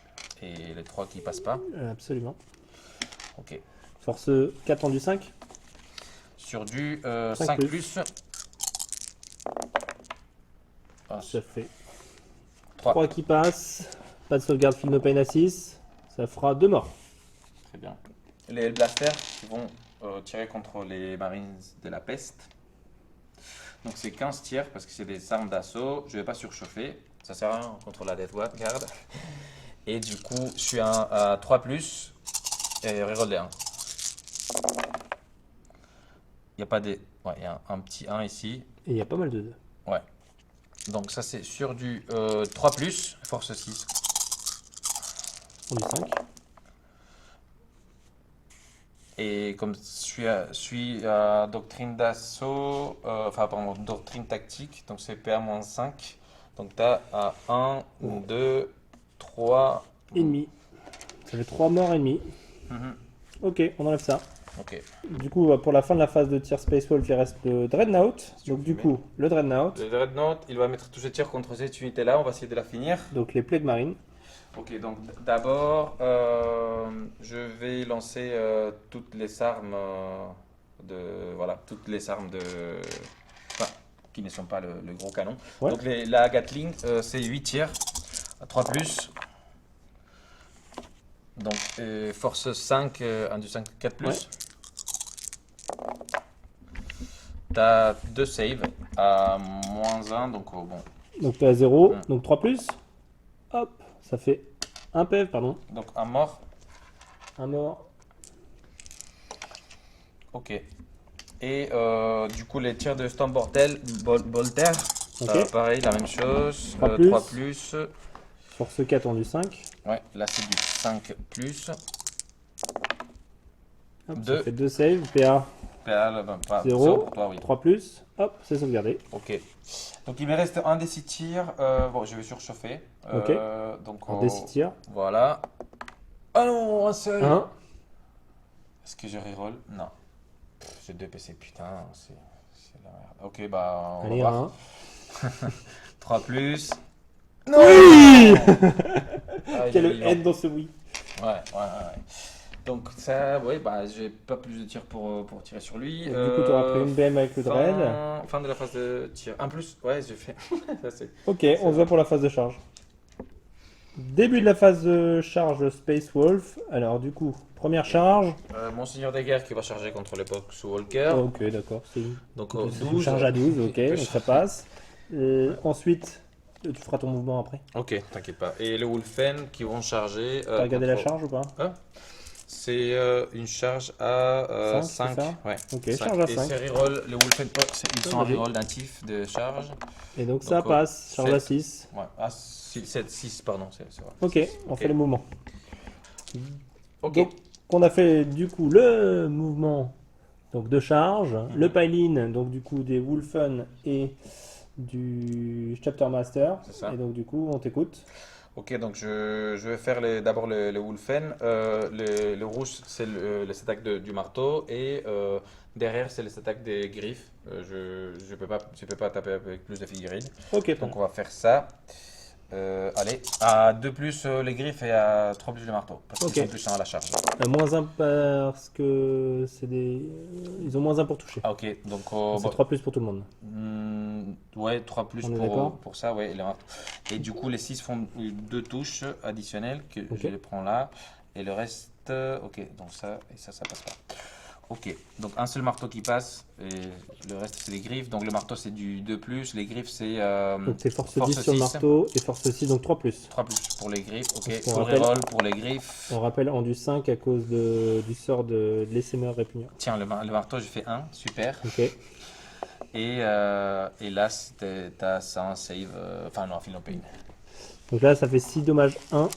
Et les 3 qui passent pas.
Absolument.
Ok.
Force 4 en du 5.
Sur du
5
5
plus.
plus. Ah,
Ça fait
3.
3 qui passent. Pas de sauvegarde, Feel no pain à 6. Ça fera 2 morts.
Très bien. Les blasters vont tirer contre les Marines de la peste. Donc c'est 15 tirs parce que c'est des armes d'assaut. Je ne vais pas surchauffer. Ça sert à rien contre la Death Guard. Et du coup, je suis à 3 plus et reroll des 1. Il y a pas des. Ouais, il y a un petit 1 ici.
Et il y a pas mal de 2.
Ouais. Donc ça c'est sur du 3 plus, force 6.
On dit 5.
Et comme je suis à doctrine d'assaut, enfin pardon, doctrine tactique, donc c'est PA-5. Donc tu as à 1, 2, 3.
Et demi. Ça fait 3 morts et demi.
Mhm.
Ok, on enlève ça.
Ok.
Du coup, pour la fin de la phase de tir Space Wolf, il reste le Dreadnought. Donc du coup, le Dreadnought.
Le Dreadnought, il va mettre touche de tir contre cette unité-là. On va essayer de la finir.
Donc les Plague Marines.
Ok, donc d'abord, je vais lancer toutes les armes toutes les armes enfin, qui ne sont pas le gros canon.
Ouais.
Donc la Gatling, c'est 8 tirs, 3 plus. Donc force 5, 1 du 5, 4 plus.
Ouais.
T'as 2 saves à -1, donc bon.
Donc à 0,
Mm.
donc 3 plus. Hop, ça fait un PV, pardon.
Donc un mort.
Un mort.
Ok. Et du coup, les tirs de Storm Bolter,
Ok.
pareil, la même chose.
3 plus.
3 plus.
Force 4 en du 5.
Ouais, là c'est du 5 plus.
Hop,
Deux.
ça fait 2 saves. PA
PA, pas
0.
zéro pour toi, oui.
3 plus. Hop, c'est sauvegardé.
Ok. Donc il me reste un des 6 tirs. Bon, je vais surchauffer.
Ok.
Donc,
En D6 tirs.
voilà. Ah non, un seul.
1.
Est-ce que je reroll? Non. J'ai 2 PC, putain, c'est la merde. Ok, bah on
Allez,
va voir.
1.
3 plus.
Oui
Ah,
Quelle
il est
haine dans ce oui.
Ouais. Donc ça, ouais, bah j'ai pas plus de tirs pour tirer sur lui.
Du coup, tu auras pris une BM avec le Dread.
Fin de la phase de tir. Un plus, ouais, j'ai fait. Ça, c'est-
Ok, on se voit pour la phase de charge. Début de la phase de charge Space Wolf. Alors du coup, première charge.
Monseigneur des guerres qui va charger contre les Box Walker.
Ok, d'accord. C'est
Donc
c'est une
12.
charge à 12, ok,
Il peut
donc ça
charger.
passe. Ensuite, tu feras ton mouvement après.
Ok, t'inquiète pas. Et les Wolfen qui vont charger.
T'as regardé la
contre-
charge ou pas?
C'est une charge à
Cinq,
5.
c'est ça
Ouais.
Ok,
5.
charge à
Et
5.
c'est reroll, les Wolfen, ils sont en
vas-y.
reroll natif de charge.
Et donc ça
Donc,
passe, charge à
sept.
6.
Ouais. Ah, 7, 6, pardon, c'est vrai.
Ok, on
Ok.
fait les mouvements.
Ok.
Donc, on a fait du coup le mouvement donc de charge, le pile-in, donc du coup des Wolfen et du Chapter Master.
C'est ça.
Et donc du coup, on t'écoute.
Ok, donc je vais faire d'abord le Wolfen. Le rouge, c'est les attaques du marteau. Et derrière, c'est les attaques des griffes. Je peux pas taper avec plus de figurines.
Ok,
Donc on va faire ça. Allez, à 2 plus les griffes et à 3 plus le marteau. Parce qu'ils
Ok.
sont plus 1 à la charge.
-1 parce que c'est des. Ils ont -1 pour toucher.
Ah, ok, donc
C'est 3 plus pour tout le monde.
ouais, 3 plus
On est d'accord
pour ça, ouais, et le marteau. Et du coup, les 6 font 2 touches additionnelles que
Ok.
je les prends là. Et le reste, ok, donc ça et ça passe pas. Ok, donc un seul marteau qui passe et le reste c'est les griffes. Donc le marteau c'est du 2 plus, les griffes c'est
Donc c'est force 10
force
sur le
6.
marteau et force 6, donc 3 plus.
3 plus pour les griffes, ok.
On
Full
rappelle-
reroll pour les griffes.
On rappelle en du 5 à cause du sort de l'essaimeur répugnant.
Tiens, le marteau j'ai fait 1, super.
Ok.
Et là t'as ça un save, enfin non, feel no pain.
Donc là, ça fait 6 dommages 1.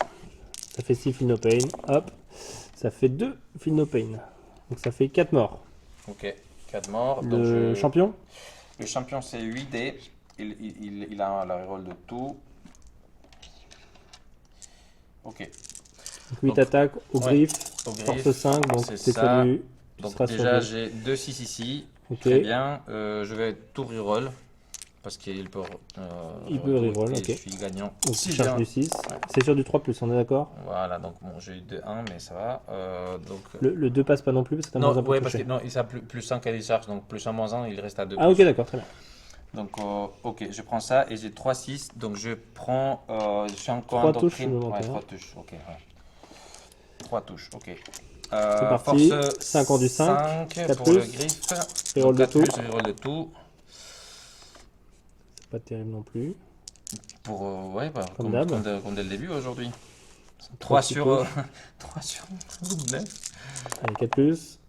Ça fait 6 feel no pain. Hop. Ça fait 2 feel no pain. Donc ça fait 4 morts.
Ok, 4 morts. Donc
Le champion
le champion c'est 8D. Il a la reroll de tout. Ok.
Donc 8
Donc,
attaques au
ouais,
griffe.
Au
Force
griffe,
5, donc
c'est
c'est
ça.
celui.
Donc
sera
déjà
sauvé.
j'ai 2 6 ici.
Ok.
Très bien. Je vais tout reroll. Parce qu'il peut.
Il peut reroll,
et
ok.
Je suis gagnant.
Donc
Si
tu charges
bien.
du 6.
Ouais.
C'est sur du 3 plus, on est d'accord?
Voilà, donc bon, j'ai eu 2-1, mais ça va. Donc,
Le 2 passe pas non plus parce que t'as
non,
moins 1 pour
ouais, parce
toucher.
que non, il a plus 1 qu'à des charges, donc plus 1 moins 1, il reste à 2.
Ah ok, d'accord, très bien.
Donc, ok, je prends ça et j'ai 3-6, donc je prends. Je suis encore
3
en
touches
doctrine. Ouais,
supplémentaires.
3 touches, ok. Ouais. 3 touches, ok.
C'est parti.
Force
5 en du 5, 4
pour
plus.
le griffe.
Reroll de
4
tout.
plus, reroll de tout.
C'est pas terrible non plus.
Pour, ouais, bah,
Comme d'hab.
comme dès le début aujourd'hui.
3
3 sur 3 sur 9.
Allez, 4 plus.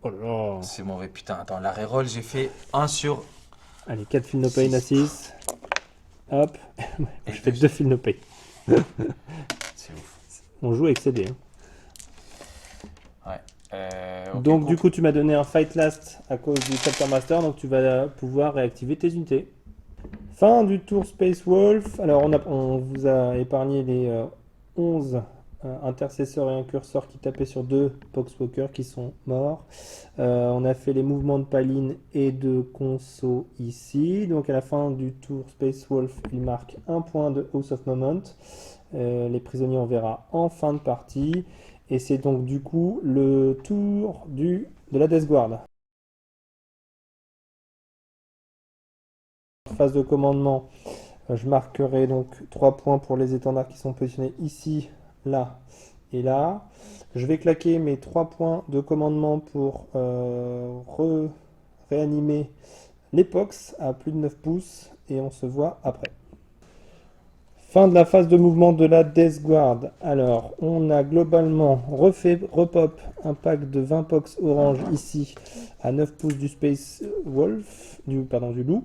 Oh là là.
C'est mauvais, putain. Attends, la reroll, j'ai fait 1 sur.
Allez, 4 feel no pain à 6. Hop.
Et
Je fais
deux.
2 feel no pain.
C'est ouf.
On joue avec CD. Hein.
Ok,
Donc
cool.
du coup, tu m'as donné un Fight Last à cause du Chapter Master, donc tu vas pouvoir réactiver tes unités. Fin du tour Space Wolf. Alors on vous a épargné les 11 intercesseurs et incurseurs qui tapaient sur 2 Poxwalkers qui sont morts. On a fait les mouvements de Paline et de Conso ici. Donc à la fin du tour Space Wolf, il marque un point de House of Moment. Les prisonniers on verra en fin de partie. Et c'est donc du coup le tour de la Death Guard. Phase de commandement, je marquerai donc 3 points pour les étendards qui sont positionnés ici, là et là. Je vais claquer mes 3 points de commandement pour réanimer l'épox à plus de 9 pouces et on se voit après. Fin de la phase de mouvement de la Death Guard. Alors, on a globalement repop un pack de 20 pox orange ici à 9 pouces du Space Wolf, du loup.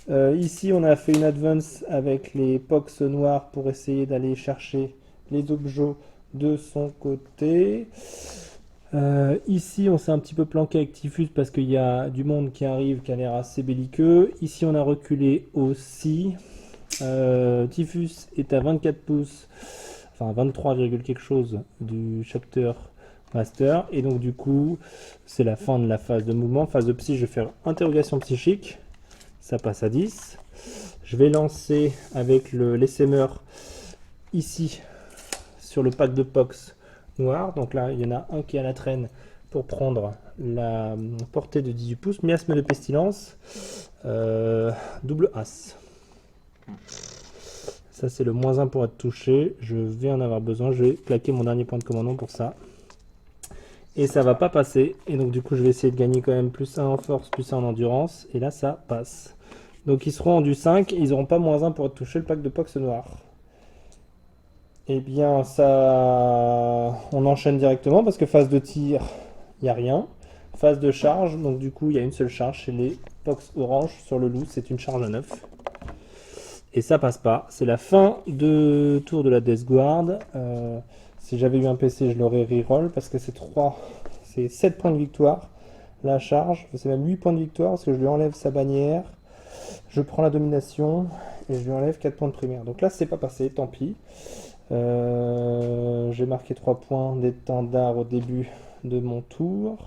Ici, on a fait une advance avec les pox noirs pour essayer d'aller chercher les objets de son côté. Ici, on s'est un petit peu planqué avec Typhus parce qu'il y a du monde qui arrive qui a l'air assez belliqueux. Ici, on a reculé aussi. Typhus est à 24 pouces, enfin 23, quelque chose du Chapter Master. Et donc, du coup, c'est la fin de la phase de mouvement. Phase de psy, je vais faire interrogation psychique. Ça passe à 10. Je vais lancer avec l'SMR ici sur le pack de Pox noir. Donc là, il y en a un qui est à la traîne pour prendre la portée de 18 pouces. Miasme de pestilence. Double As. Ça, c'est le -1 pour être touché. Je vais en avoir besoin. Je vais claquer mon dernier point de commandement pour ça. Et ça va pas passer. Et donc, du coup, je vais essayer de gagner quand même +1 en force, +1 en endurance. Et là, ça passe. Donc, ils seront en du 5. Ils n'auront pas -1 pour être touché le pack de Pox noir. Eh bien, ça... on enchaîne directement parce que phase de tir, il n'y a rien. Phase de charge, donc du coup, il y a une seule charge chez les Pox orange sur le loup. C'est une charge à 9. Et ça passe pas. C'est la fin de tour de la Death Guard. Si j'avais eu un PC, je l'aurais reroll parce que c'est 7 points de victoire. La charge, c'est même 8 points de victoire parce que je lui enlève sa bannière. Je prends la domination et je lui enlève 4 points de primaire. Donc là, c'est pas passé, tant pis. J'ai marqué 3 points d'étendard au début de mon tour.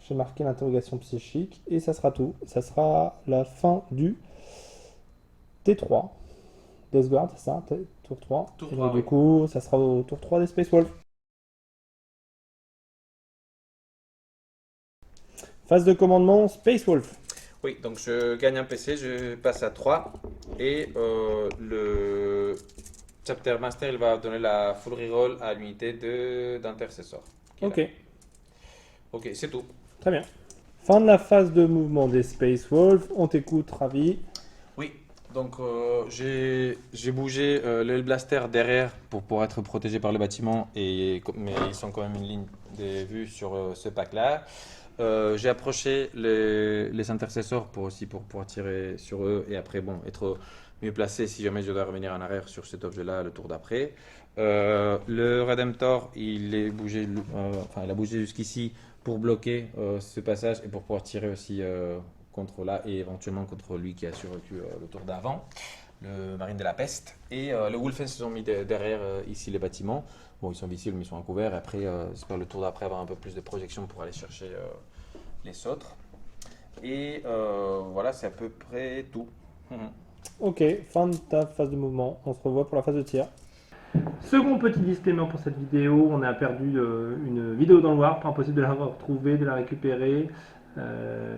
J'ai marqué l'interrogation psychique et ça sera tout. Ça sera la fin du T3. Death Guard, c'est ça, tour 3.
Tour
Et
3,
donc,
oui.
du coup, ça sera au tour 3 des Space Wolf. Phase de commandement Space Wolf.
Oui, donc je gagne un PC, je passe à 3 et le Chapter Master il va donner la full reroll à l'unité d'intercesseur.
Ok,
Ok, c'est tout.
très bien. Fin de la phase de mouvement des Space Wolf. On t'écoute, Ravi.
Oui, donc j'ai bougé le blaster derrière pour être protégé par le bâtiment, mais ils sont quand même une ligne de vue sur ce pack-là. J'ai approché les intercesseurs pour pouvoir tirer sur eux et après être mieux placé si jamais je dois revenir en arrière sur cet objet-là le tour d'après. Le Redemptor, il a bougé jusqu'ici pour bloquer ce passage et pour pouvoir tirer aussi contre là et éventuellement contre lui qui a survécu le tour d'avant, le Marine de la Peste. Et le Wolfen se sont mis derrière ici les bâtiments. Bon, ils sont visibles mais ils sont en couvert. Et après, j'espère le tour d'après avoir un peu plus de projection pour aller chercher les autres. Et voilà, c'est à peu près tout.
Ok, fin de ta phase de mouvement. On se revoit pour la phase de tir. Second petit disclaimer pour cette vidéo, on a perdu une vidéo dans le Warp, impossible de la retrouver, de la récupérer.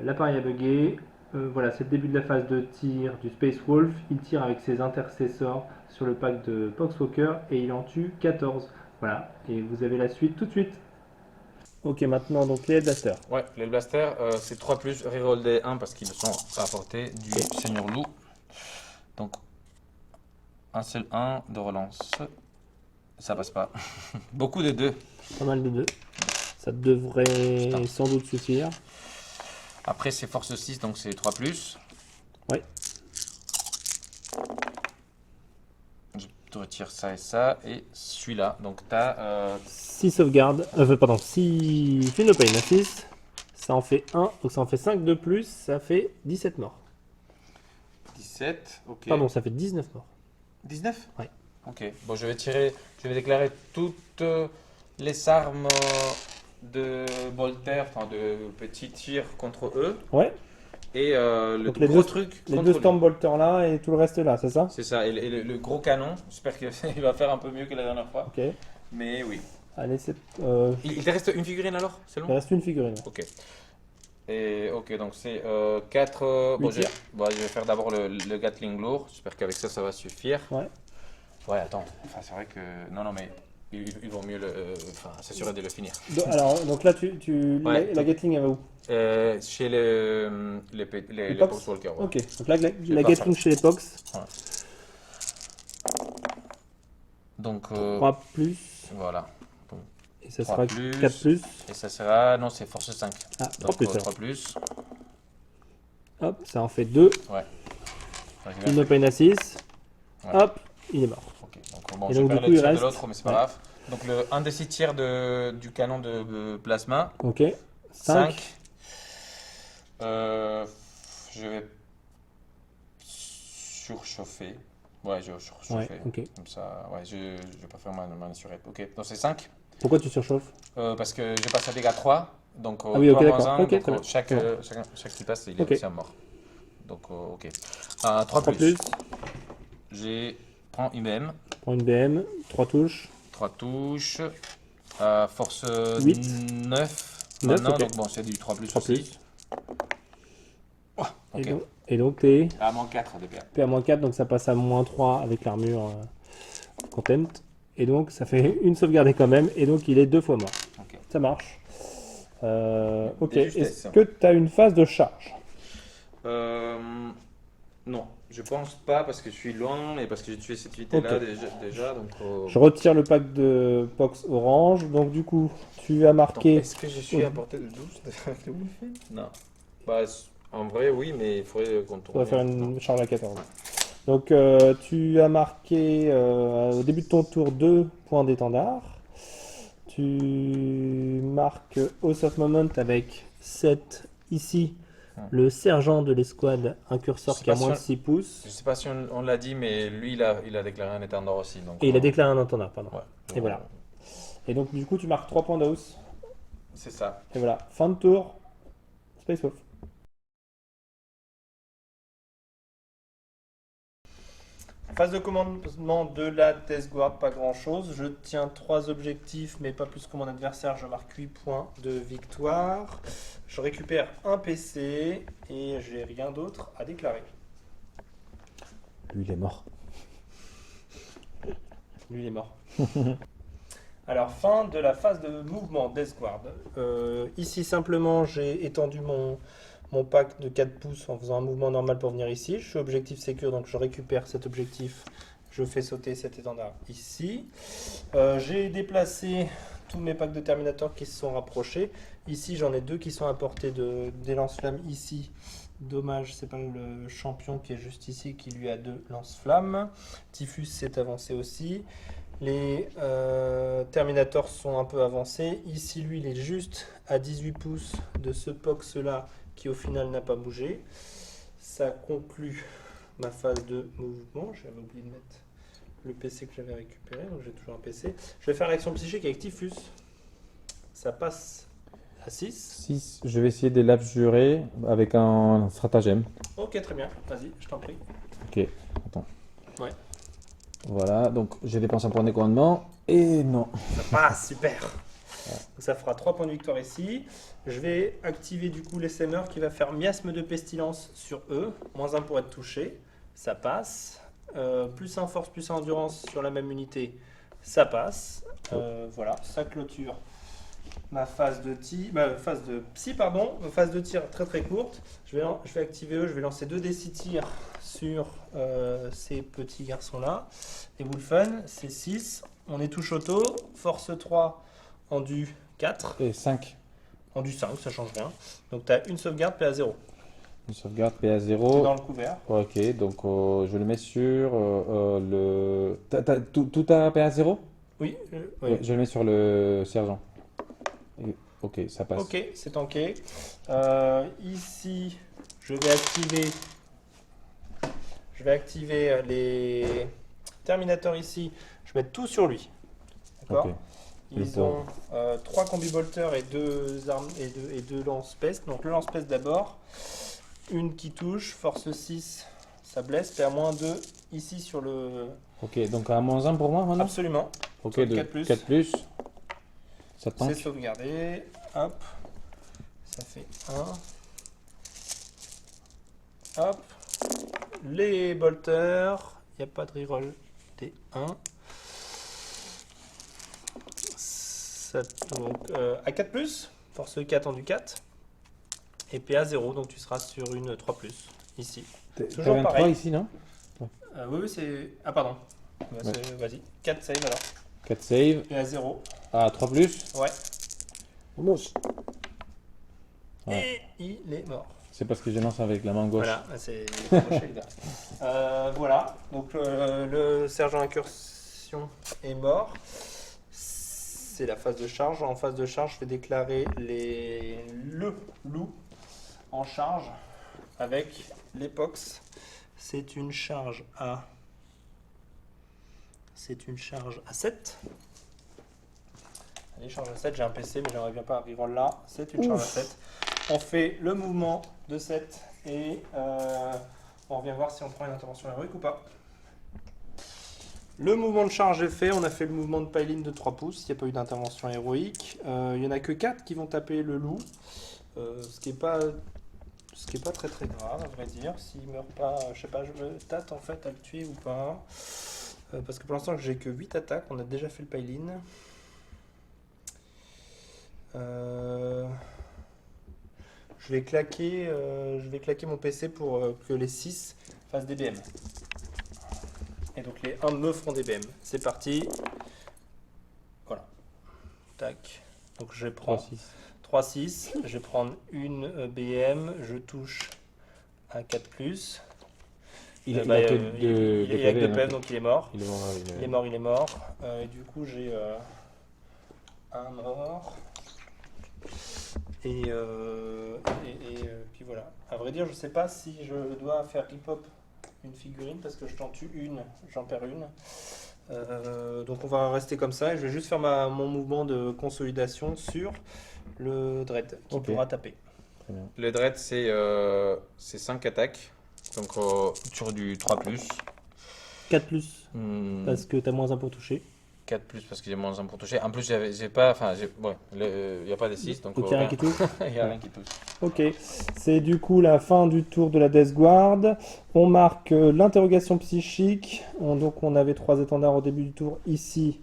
L'appareil a bugué. Voilà, c'est le début de la phase de tir du Space Wolf. Il tire avec ses intercesseurs sur le pack de Poxwalker et il en tue 14. Voilà, et vous avez la suite tout de suite. Ok, maintenant donc les Headblasters.
Ouais, les blasters, c'est 3 plus reroll des 1 parce qu'ils sont à portée du Seigneur Loup. Donc, un seul 1 de relance. Ça passe pas. Beaucoup de 2.
Pas mal de 2. Ça devrait
Putain.
sans doute suffire.
Après, c'est force 6, donc c'est 3 plus.
Ouais.
tu retires ça et ça, et celui-là. Donc tu as
6 sauvegardes, pardon, 6 Feel No Pain à 6. Ça en fait 1, donc ça en fait 5 de plus, ça fait 17 morts.
17, ok.
Pardon, ça fait 19 morts.
19?
Ouais.
Ok, bon je vais déclarer toutes les armes de bolter, enfin de petits tirs contre eux,
Ouais,
et le
Donc les
gros
deux-
truc
les
contre
deux
lui.
Stormbolters là et tout le reste là, c'est ça?
C'est ça, et le gros canon, j'espère qu'il va faire un peu mieux que la dernière fois,
Ok.
mais oui.
Allez, c'est.
Il te reste une figurine alors
Il
seulement?
reste une figurine.
Ok. Et ok, donc c'est 4.
Huit tirs.
Je vais faire d'abord le Gatling lourd. J'espère qu'avec ça, ça va suffire.
Ouais.
Ouais, attends. Enfin, c'est vrai que. Non, non, mais il vaut mieux s'assurer de le finir.
Donc là,
Ouais,
la Gatling, elle va où?
Chez les
Pox
Poxwalkers. Ouais.
Ok, donc là,
Je
la
vais pas
Gatling chez les Pox,
Donc,
3 plus,
voilà.
et ça
3
sera
plus.
4 plus.
Et ça sera. Non, c'est force 5.
Ah, 3
Donc,
plus.
3
alors.
plus.
Hop, ça en fait 2.
Ouais.
Feel No Pain à 6.
Ouais.
Hop, il est mort.
Ok, donc bon,
Et
je
donc,
perds
du coup,
le
il
tir de
reste-
l'autre, mais c'est pas
ouais.
grave. Donc, un des 6 tirs du canon de plasma.
Ok.
5.
5.
Je vais surchauffer. Ouais, je vais surchauffer.
Ouais, ok.
Comme ça, ouais, je vais pas faire ma surette. Ok, donc c'est 5.
Pourquoi tu surchauffes?
Parce que je passe à dégâts 3. Donc,
Ah oui, ok,
3 moins
d'accord.
1.
Ok,
donc,
très bien.
chaque
C'est bon.
qui passe, il est
Ok.
aussi à mort. Donc, ok. 3
3
plus.
plus.
Prends une BM.
Prends une BM. 3 touches.
3 touches. Force
8.
9.
9,
Maintenant,
ok.
donc bon, c'est du 3 plus
3
aussi.
plus.
Oh, ok.
Et donc t'es
À moins 4 de PA.
PA-4, donc ça passe à -3 avec l'armure Contempt. Et donc ça fait une sauvegardée quand même, et donc il est 2 fois mort.
Ok.
Ça marche. Ok,
Des justesses,
est-ce
ça.
que tu as une phase de charge?
Non, je pense pas parce que je suis loin et parce que j'ai tué cette unité-là
Ok.
déjà donc.
Je retire le pack de Pox orange, donc du coup tu as marqué...
Est-ce que je suis à portée de 12 avec le Wolfen? Non. Bah, en vrai, oui, mais il faudrait qu'on
On
tourne.
va faire une charge à 14. Donc tu as marqué au début de ton tour 2 points d'étendard. Tu marques House of Moment avec 7 ici. Le sergent de l'escouade, un curseur
Je sais
qui a
pas
moins de
si
6 pouces.
Je sais pas si on l'a dit, mais lui, il a déclaré un étendard aussi. Donc,
Et il a déclaré un étendard, pardon.
Ouais.
Et voilà. Et donc du coup tu marques 3 points de house.
C'est ça.
Et voilà, fin de tour. Space Wolf. Phase de commandement de la Death Guard, pas grand chose. Je tiens 3 objectifs, mais pas plus que mon adversaire. Je marque 8 points de victoire. Je récupère un PC et j'ai rien d'autre à déclarer.
Lui, il est mort.
Lui, il est mort. Alors, fin de la phase de mouvement Death Guard. Ici, simplement, j'ai étendu mon pack de 4 pouces en faisant un mouvement normal pour venir ici. Je suis objectif sécure, donc je récupère cet objectif. Je fais sauter cet étendard ici. J'ai déplacé tous mes packs de Terminator qui se sont rapprochés. Ici, j'en ai 2 qui sont à portée des lance-flammes ici. Dommage, c'est pas le champion qui est juste ici qui lui a 2 lance-flammes. Typhus s'est avancé aussi. Les Terminators sont un peu avancés. Ici, lui, il est juste à 18 pouces de ce Pox là qui au final n'a pas bougé. Ça conclut ma phase de mouvement. J'avais oublié de mettre le PC que j'avais récupéré, donc j'ai toujours un PC. Je vais faire l'action psychique avec Typhus. Ça passe à 6.
6, je vais essayer de l'abjurer avec un stratagème.
Ok, très bien. Vas-y, je t'en prie.
Ok, attends.
Ouais.
Voilà, donc j'ai dépensé un point de commandement. Et non.
Ça passe, super. Donc ça fera 3 points de victoire ici. Je vais activer du coup l'SMR qui va faire miasme de pestilence sur eux. -1 pour être touché. Ça passe. Plus 1 force, plus 1 endurance sur la même unité. Ça passe. Voilà, ça clôture ma phase de psy, pardon. Ma phase de tir très très courte. Je vais activer eux. Je vais lancer 2d6 tirs sur ces petits garçons-là. Et Wolfen, c'est 6. On est touche auto. Force 3. Endu 4,
Et 5.
endu 5, ça change rien. Donc tu as une sauvegarde, PA 0.
Une sauvegarde PA
C'est
0.
dans le couvert.
Ok, donc je le mets sur le. Tout à PA 0?
Oui,
Ouais,
oui.
je le mets sur le sergent. Ok, ça passe.
Ok, c'est tanké. Ici, je vais activer les terminateurs ici. Je vais mettre tout sur lui. D'accord.
Ok.
Ils ont 3 combi-bolters et 2 armes et deux lance-pestes. Donc le lance-peste d'abord. Une qui touche, force 6, ça blesse. PA-2 ici sur le.
Ok, donc à -1 pour moi maintenant?
Absolument.
Ok,
Sur le
de
4+.
4+. Ça
C'est
tank.
sauvegardé. Hop. Ça fait 1. Hop. Les bolters. Il n'y a pas de reroll des 1. Donc, à 4+, force 4 en du 4. Et PA 0, donc tu seras sur une 3+, ici. Toujours
T'avais un 3
pareil.
ici, non?
Oui, oui, c'est. Ah, pardon. Bah, vas-y, 4 save alors.
4 save.
PA 0.
Ah, 3+.
Ouais.
Vamos. Ouais.
Et il est mort.
C'est parce que je lance avec la main gauche.
Voilà, c'est accroché, les gars. Voilà, donc le sergent incursion est mort. C'est la phase de charge. En phase de charge, je vais déclarer le loup en charge avec l'épox. C'est une charge à 7. Allez, charge à 7, j'ai un PC mais j'aimerais bien pas reroll là. C'est une charge à 7. On fait le mouvement de 7 et on revient voir si on prend une intervention héroïque ou pas. Le mouvement de charge est fait, on a fait le mouvement de pile-in de 3 pouces, il n'y a pas eu d'intervention héroïque. Il n'y en a que 4 qui vont taper le loup, ce qui est pas très très grave à vrai dire. S'il meurt pas, je sais pas, je me tâte en fait à le tuer ou pas. Parce que pour l'instant j'ai que 8 attaques, on a déjà fait le pile-in. Je vais claquer mon PC pour que les 6 fassent des BM. Et donc les 1 me feront des BM. C'est parti. Voilà. Tac. Donc je prends 3-6. Je vais prendre une BM. Je touche un 4+.
Il a que
il a que 2 PV, donc il est mort.
Il est mort.
Il est mort. Et du coup j'ai un mort. Et puis voilà. À vrai dire, je sais pas si je dois faire hip-hop une figurine parce que je t'en tue une, j'en perds une. Donc on va rester comme ça et je vais juste faire mon mouvement de consolidation sur le Dread qui pourra taper.
Très bien.
Le Dread, c'est 5 attaques. Donc sur du 3+.
4+,
Hmm,
parce que t'as -1 pour toucher.
4+, parce que j'ai -1 pour toucher. En plus, j'ai pas. Enfin, il n'y a pas des 6. Donc
Donc il y a rien qui touche.
il n'y a rien qui touche.
Ok, c'est du coup la fin du tour de la Death Guard. On marque l'interrogation psychique. Donc on avait 3 étendards au début du tour, ici,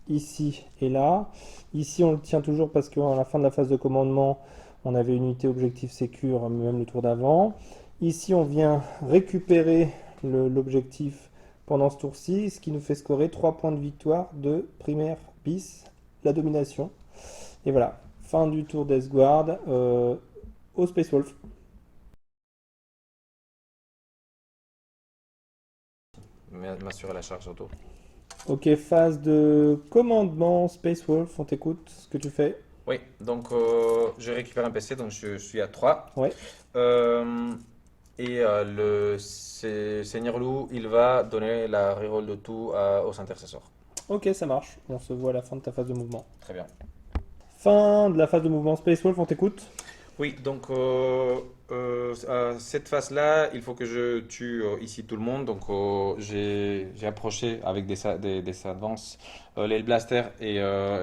ici et là. Ici on le tient toujours parce qu'à la fin de la phase de commandement, on avait une unité objectif sécure, même le tour d'avant. Ici on vient récupérer l'objectif pendant ce tour-ci, ce qui nous fait scorer 3 points de victoire de primaire bis, la domination. Et voilà, fin du tour Death Guard. Au Space Wolf.
M'assurer la charge auto.
Ok, phase de commandement Space Wolf, on t'écoute, ce que tu fais.
Oui, donc je récupère un PC, donc je suis à 3.
Ouais.
Et le Seigneur Loup, il va donner la reroll de tout aux intercesseurs.
Ok, ça marche. On se voit à la fin de ta phase de mouvement.
Très bien.
Fin de la phase de mouvement Space Wolf, on t'écoute.
Oui, donc à cette phase-là, il faut que je tue ici tout le monde. Donc j'ai approché avec des advances les blasters et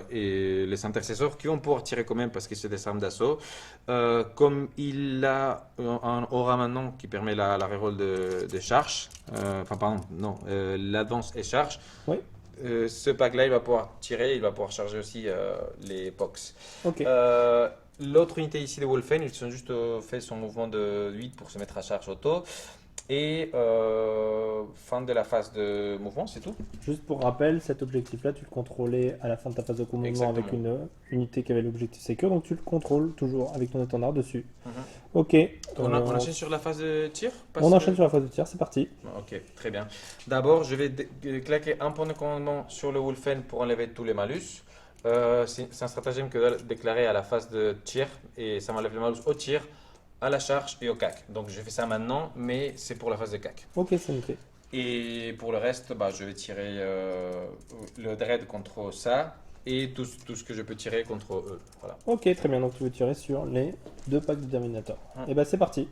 les intercesseurs qui vont pouvoir tirer quand même parce que c'est des armes d'assaut. Comme il a un aura maintenant qui permet la reroll de charge, enfin pardon, non, l'advance et charge.
Oui.
Ce pack-là, il va pouvoir tirer, il va pouvoir charger aussi les pox.
Ok.
L'autre unité ici de Wolfen, ils ont juste fait son mouvement de 8 pour se mettre à charge auto. Et fin de la phase de mouvement, c'est tout.
Juste pour rappel, cet objectif-là, tu le contrôlais à la fin de ta phase de commandement avec
Exactement.
une unité qui avait l'objectif secure, donc tu le contrôles toujours avec ton étendard dessus.
Mhm.
Ok.
On enchaîne sur la phase de tir
On enchaîne sur la phase de tir, c'est parti.
Ok, très bien. D'abord, je vais claquer un point de commandement sur le Wolfen pour enlever tous les malus. C'est un stratagème que je dois déclarer à la phase de tir et ça m'enlève les malus au tir, à la charge et au cac. Donc je fais ça maintenant, mais c'est pour la phase de cac.
Ok, c'est noté.
Et pour le reste, bah, je vais tirer le dread contre ça et tout ce que je peux tirer contre eux. Voilà.
Ok, très bien. Donc tu veux tirer sur les 2 packs de Terminator.
Hmm.
Et bah c'est parti.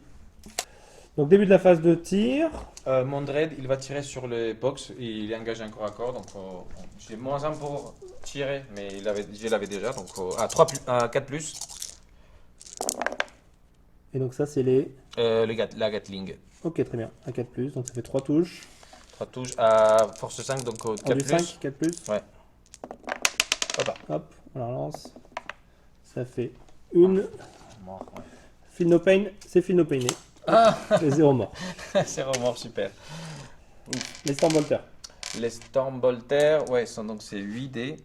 Donc début de la phase de tir.
Mon dread, il va tirer sur les box et il est engagé encore à corps. Donc j'ai moins 1 pour tirer, mais je l'avais déjà. Donc à 4 plus,
Et donc ça c'est les...
la Gatling.
Ok, très bien. Un 4+, donc ça fait 3 touches.
3 touches à force 5, donc 4
En du
plus.
5, 4+.
Ouais. Hop.
Hop, on la relance. Ça fait une.
Mort, ouais.
Feel no pain, c'est feel no painé.
Ah
Et 0 mort.
c'est remords, super.
Les Stormbolters.
Les Stormbolters, ouais, donc c'est 8 dés.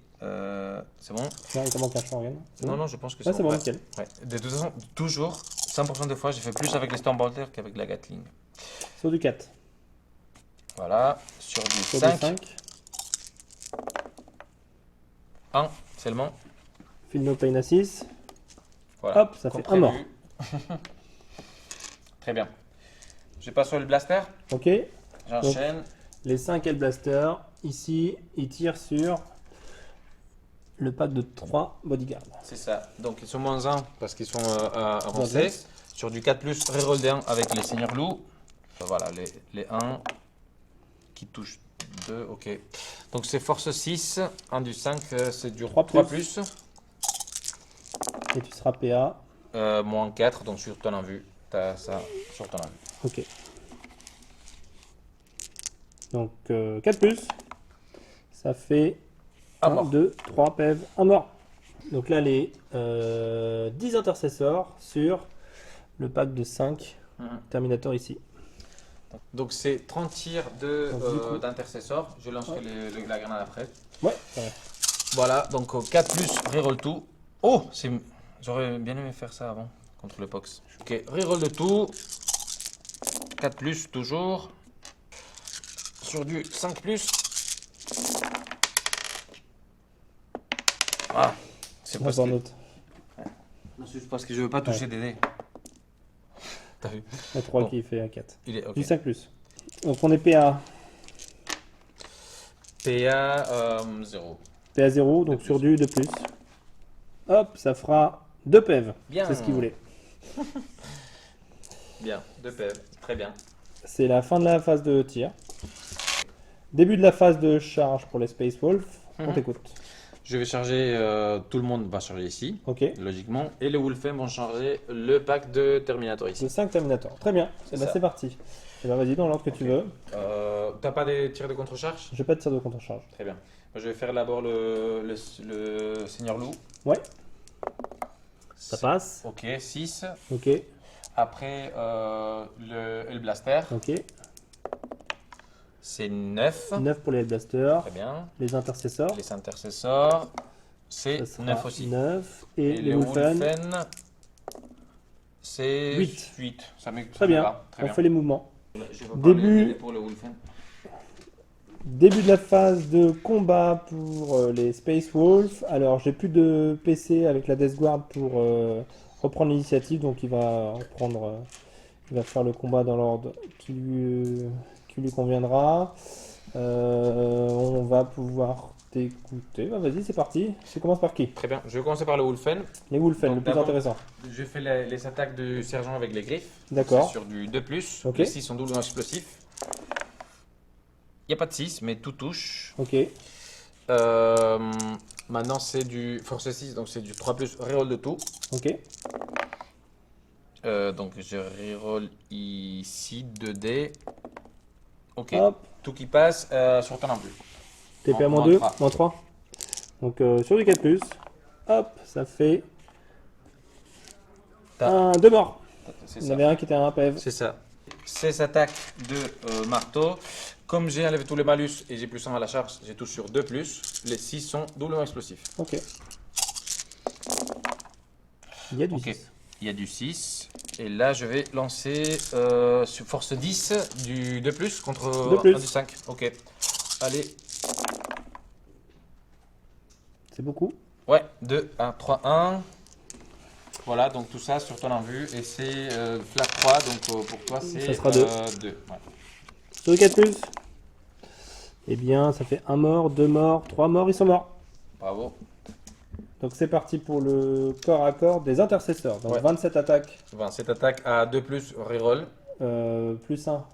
C'est bon?
Non, il te manque un shuriken. C'est
Non,
bon
non, je pense que
Ah, c'est bon,
ouais.
nickel.
Ouais. De toute façon, toujours, 100% des fois, j'ai fait plus avec les Stormbolters qu'avec la Gatling.
Sur du 4.
Voilà, sur du
Sur
5,
du 5.
1 seulement.
Feel no pain à 6.
Voilà.
Hop, ça
Comme
fait un mort.
prévu. Très bien. Je passe sur le blaster,
Ok.
j'enchaîne.
Les 5 Hellblaster, ici, ils tirent sur le pack de 3 bodyguards.
C'est ça. Donc ils sont moins 1 parce qu'ils sont avancés.
Avancés.
Sur du 4+, reroll des 1 avec les seigneurs loups. Voilà, les 1 qui touchent 2, ok. Donc c'est force 6, 1 du 5, c'est du
3+.
3+.
Et tu seras PA.
Moins 4, donc sur ton invue. T'as ça sur ton invue.
Ok. Donc 4+. Ça fait
Un
1,
mort.
2, 3 PEV, 1 mort. Donc là, les 10 intercesseurs sur le pack de 5
Mhm.
Terminator ici.
Donc c'est 30 tirs
Donc, du coup-
d'intercesseur. Je lancerai la grenade après.
Ouais, ça va.
Voilà, donc 4+, reroll tout. Oh, j'aurais bien aimé faire ça avant, contre le Pox. Ok, reroll de tout. 4+, toujours. Sur du 5+. Ah, c'est
On
parce
va
que...
en autre.
Non, c'est juste parce que je veux pas toucher des dés. T'as vu?
La 3
Bon.
qui fait un 4.
Il est ok.
Du 5+. Donc on est PA.
PA 0.
PA 0, donc
De
sur
plus.
du 2+. Hop, ça fera 2 PEV.
Bien.
C'est ce qu'il voulait.
Bien, 2 PV, très bien.
C'est la fin de la phase de tir. Début de la phase de charge pour les Space Wolf. On
Mhm.
t'écoute.
Je vais charger, tout le monde va charger ici,
Ok.
logiquement, et les Wolfen vont charger le pack de Terminator ici.
De 5 Terminator. Très bien.
C'est
Et bah
ça.
c'est parti. Et bah vas-y dans l'ordre que tu veux.
T'as pas des tirs de contre-charge?
Je vais pas de tir de contre-charge.
Très bien. Moi, je vais faire d'abord le Seigneur Loup.
Ouais. Ça passe.
Ok, 6.
Ok.
Après, le Hellblaster,
Ok.
c'est 9.
9 pour les Hellblasters.
Très bien.
Les intercesseurs.
Les intercesseurs, c'est
Ça sera
9 aussi.
9. Et,
Et
les Wolfen.
c'est
8.
8. Ça
Très bien.
Très
On
bien.
fait les mouvements.
Je vais
Début-
parler pour le Wolfen.
Début de la phase de combat pour les Space Wolf. Alors j'ai plus de PC avec la Death Guard pour reprendre l'initiative, donc il va reprendre, il va faire le combat dans l'ordre qui lui conviendra. On va pouvoir t'écouter. Bah, vas-y, c'est parti. Tu commences par qui?
Très bien. Je vais commencer par le Wolfen.
Les Wolfen,
Donc,
le plus
d'abord-
intéressant.
Je fais les attaques du sergent avec les griffes.
D'accord.
C'est sur du 2+.
Ok.
Les 6 sont doublement explosifs. Il n'y a pas de 6, mais tout touche.
Ok.
Maintenant, c'est du force 6, donc c'est du 3+, reroll de tout.
Ok.
Donc je reroll ici 2 dés. Ok.
Hop.
Tout qui passe sur ton plus.
TP à
Moins
-2,
3.
-3. Donc sur du 4+. Hop, ça fait
T'as-
2 morts.
C'est
Il y en
ça.
avait un qui était un PEV.
C'est ça. 16 attaques de marteau. Comme j'ai enlevé tous les malus et j'ai plus 1 à la charge, j'ai touche sur 2+. Les 6 sont doublement explosifs.
Ok. Il y a du
Ok.
6.
Il y a du 6. Et là, je vais lancer sur force 10 du 2+, contre
2+.
un du 5. Ok. Allez.
C'est beaucoup.
Ouais, 2, 1, 3, 1. Voilà, donc tout ça sur ton en-vue. Et c'est flat 3, donc pour toi, c'est
Ça sera 2.
2. Ouais.
Sur le 4+. Eh bien, ça fait 1 mort, 2 morts, 3 morts, ils sont morts.
Bravo.
Donc c'est parti pour le corps à corps des intercesseurs. Donc
Ouais.
27 attaques,
27 attaques à 2+, reroll.
plus 1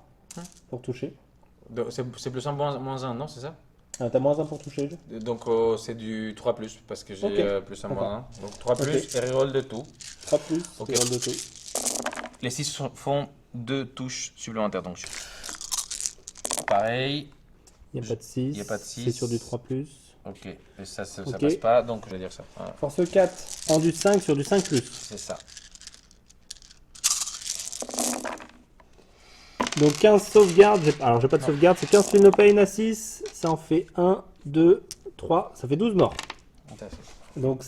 pour toucher.
C'est plus 1, moins 1, non, c'est ça?
Ah, t'as moins 1 pour toucher.
Donc c'est du 3+, parce que j'ai
Ok.
plus 1,
D'accord.
moins 1. Donc 3+,
Ok.
et reroll de tout.
3+,
Ok.
et roll de tout.
Les 6 font 2 touches supplémentaires. Donc pareil.
Il n'y a pas de 6.
Il y a pas de 6.
C'est sur du 3+.
Ok. Et ça
Ok.
passe pas, donc je vais dire ça. Voilà.
Force 4 en du 5 sur du 5+.
C'est ça.
Donc 15 sauvegardes. Alors j'ai pas de sauvegarde, c'est 15 feel no pain à 6. Ça en fait 1, 2, 3. Ça fait 12 morts.
Intéressant.
Donc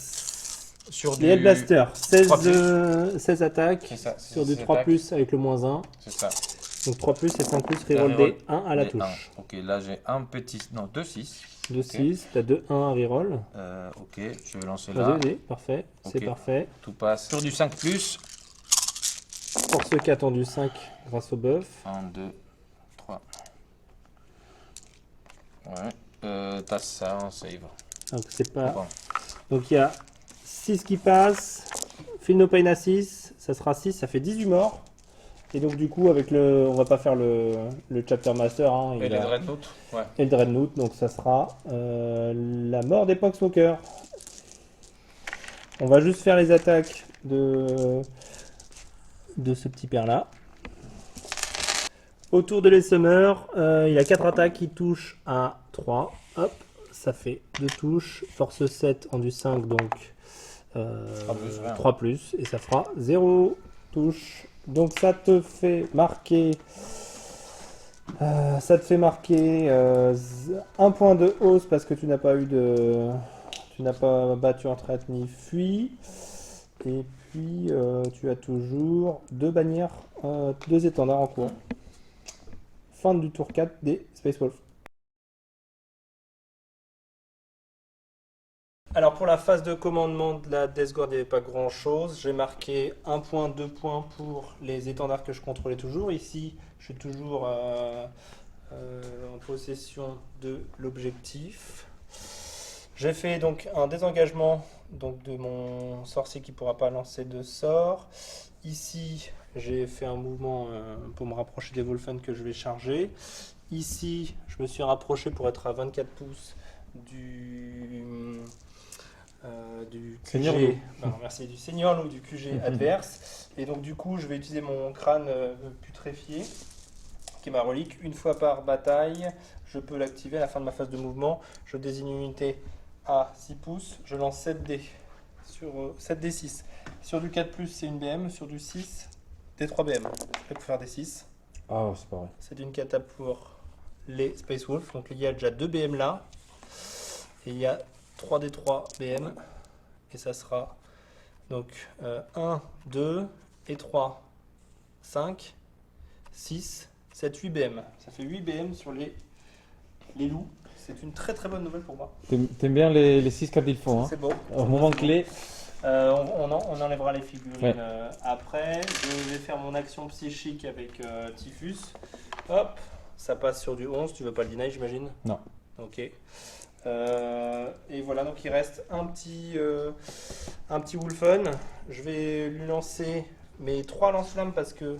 Sur
les Headblaster,
3+.
16 attaques
C'est ça,
sur du
16
3+, avec le moins 1.
C'est ça.
Donc 3+, et 5+, reroll des 1 à la
Des
touche.
1. Ok, là j'ai un petit. Non, 2, 6.
De 6, t'as 2, 1 à reroll.
Ok, je vais lancer là.
Vas-y, parfait, c'est
Ok.
parfait.
Tout passe. Sur du 5+.
Force 4 en du 5 grâce au buff.
1, 2, 3. Ouais. T'as ça en save.
Donc c'est pas.
Bon.
Donc il y a 6 qui passent. Feel no pain à 6, ça sera 6, ça fait 18 morts. Et donc du coup avec le. On va pas faire le chapter master. Hein,
Et les Dreadnought. Ouais.
et le Dreadnought, donc ça sera la mort des Poxwalkers. On va juste faire les attaques de ce petit père là. Autour de les Summer, il a 4 attaques qui touchent à 3. Hop, ça fait 2 touches. Force 7 en du 5, donc 3 plus, et ça fera 0 touche. Donc ça te fait marquer. Ça te fait marquer 1 point de hausse parce que tu n'as pas eu de. Tu n'as pas battu en traite ni fui. Et puis tu as toujours 2 bannières, 2 étendards en cours. Fin du tour 4 des Space Wolf. Alors pour la phase de commandement de la Death Guard, il n'y avait pas grand chose. J'ai marqué 1 point, 2 points pour les étendards que je contrôlais toujours. Ici, je suis toujours en possession de l'objectif. J'ai fait donc un désengagement donc, de mon sorcier qui ne pourra pas lancer de sort. Ici, j'ai fait un mouvement pour me rapprocher des Wolfen que je vais charger. Ici, je me suis rapproché pour être à 24 pouces du
Seigneur
QG,
loup.
merci, du Seigneur Loup, du QG adverse. Et donc du coup, je vais utiliser mon crâne putréfié, qui est ma relique. Une fois par bataille, je peux l'activer à la fin de ma phase de mouvement. Je désigne une unité à 6 pouces. Je lance 7 dés sur 7 d 6. Sur du 4+, c'est une BM. Sur du 6, des 3 BM. Je vais faire des 6.
Ah, c'est pas vrai.
C'est une cata pour les Space Wolf. Donc il y a déjà 2 BM là. Et il y a 3d3 BM. Et ça sera donc 1, 2 et 3, 5, 6, 7, 8 BM. Ça fait 8 BM sur les loups. C'est une très très bonne nouvelle pour moi.
T'aimes bien les 6 cartes il faut, hein.
C'est beau.
Au moment clé.
On enlèvera les figurines
Ouais.
après. Je vais faire mon action psychique avec Typhus. Hop, ça passe sur du 11. Tu veux pas le deny, j'imagine?
Non.
Ok. Et voilà, donc il reste un petit Wolfen. Je vais lui lancer mes 3 lance-flammes parce que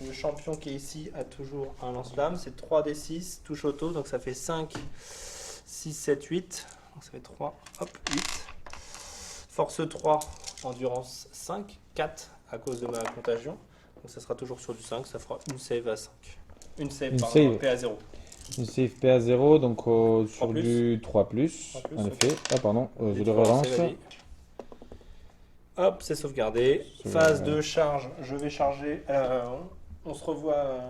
le champion qui est ici a toujours un lance-flamme. C'est 3d6, touche auto, donc ça fait 5, 6, 7, 8. Donc ça fait 3, hop, 8. Force 3, endurance 5, 4 à cause de ma contagion. Donc ça sera toujours sur du 5, ça fera une save à 5. Une save,
Une
pardon,
save.
PA 0.
Une save PA 0, donc sur
3+.
du 3+, en effet. Ah pardon, je le relance.
Hop, c'est sauvegardé.
Sauvegardé.
Phase de charge, je vais charger.
On se revoit,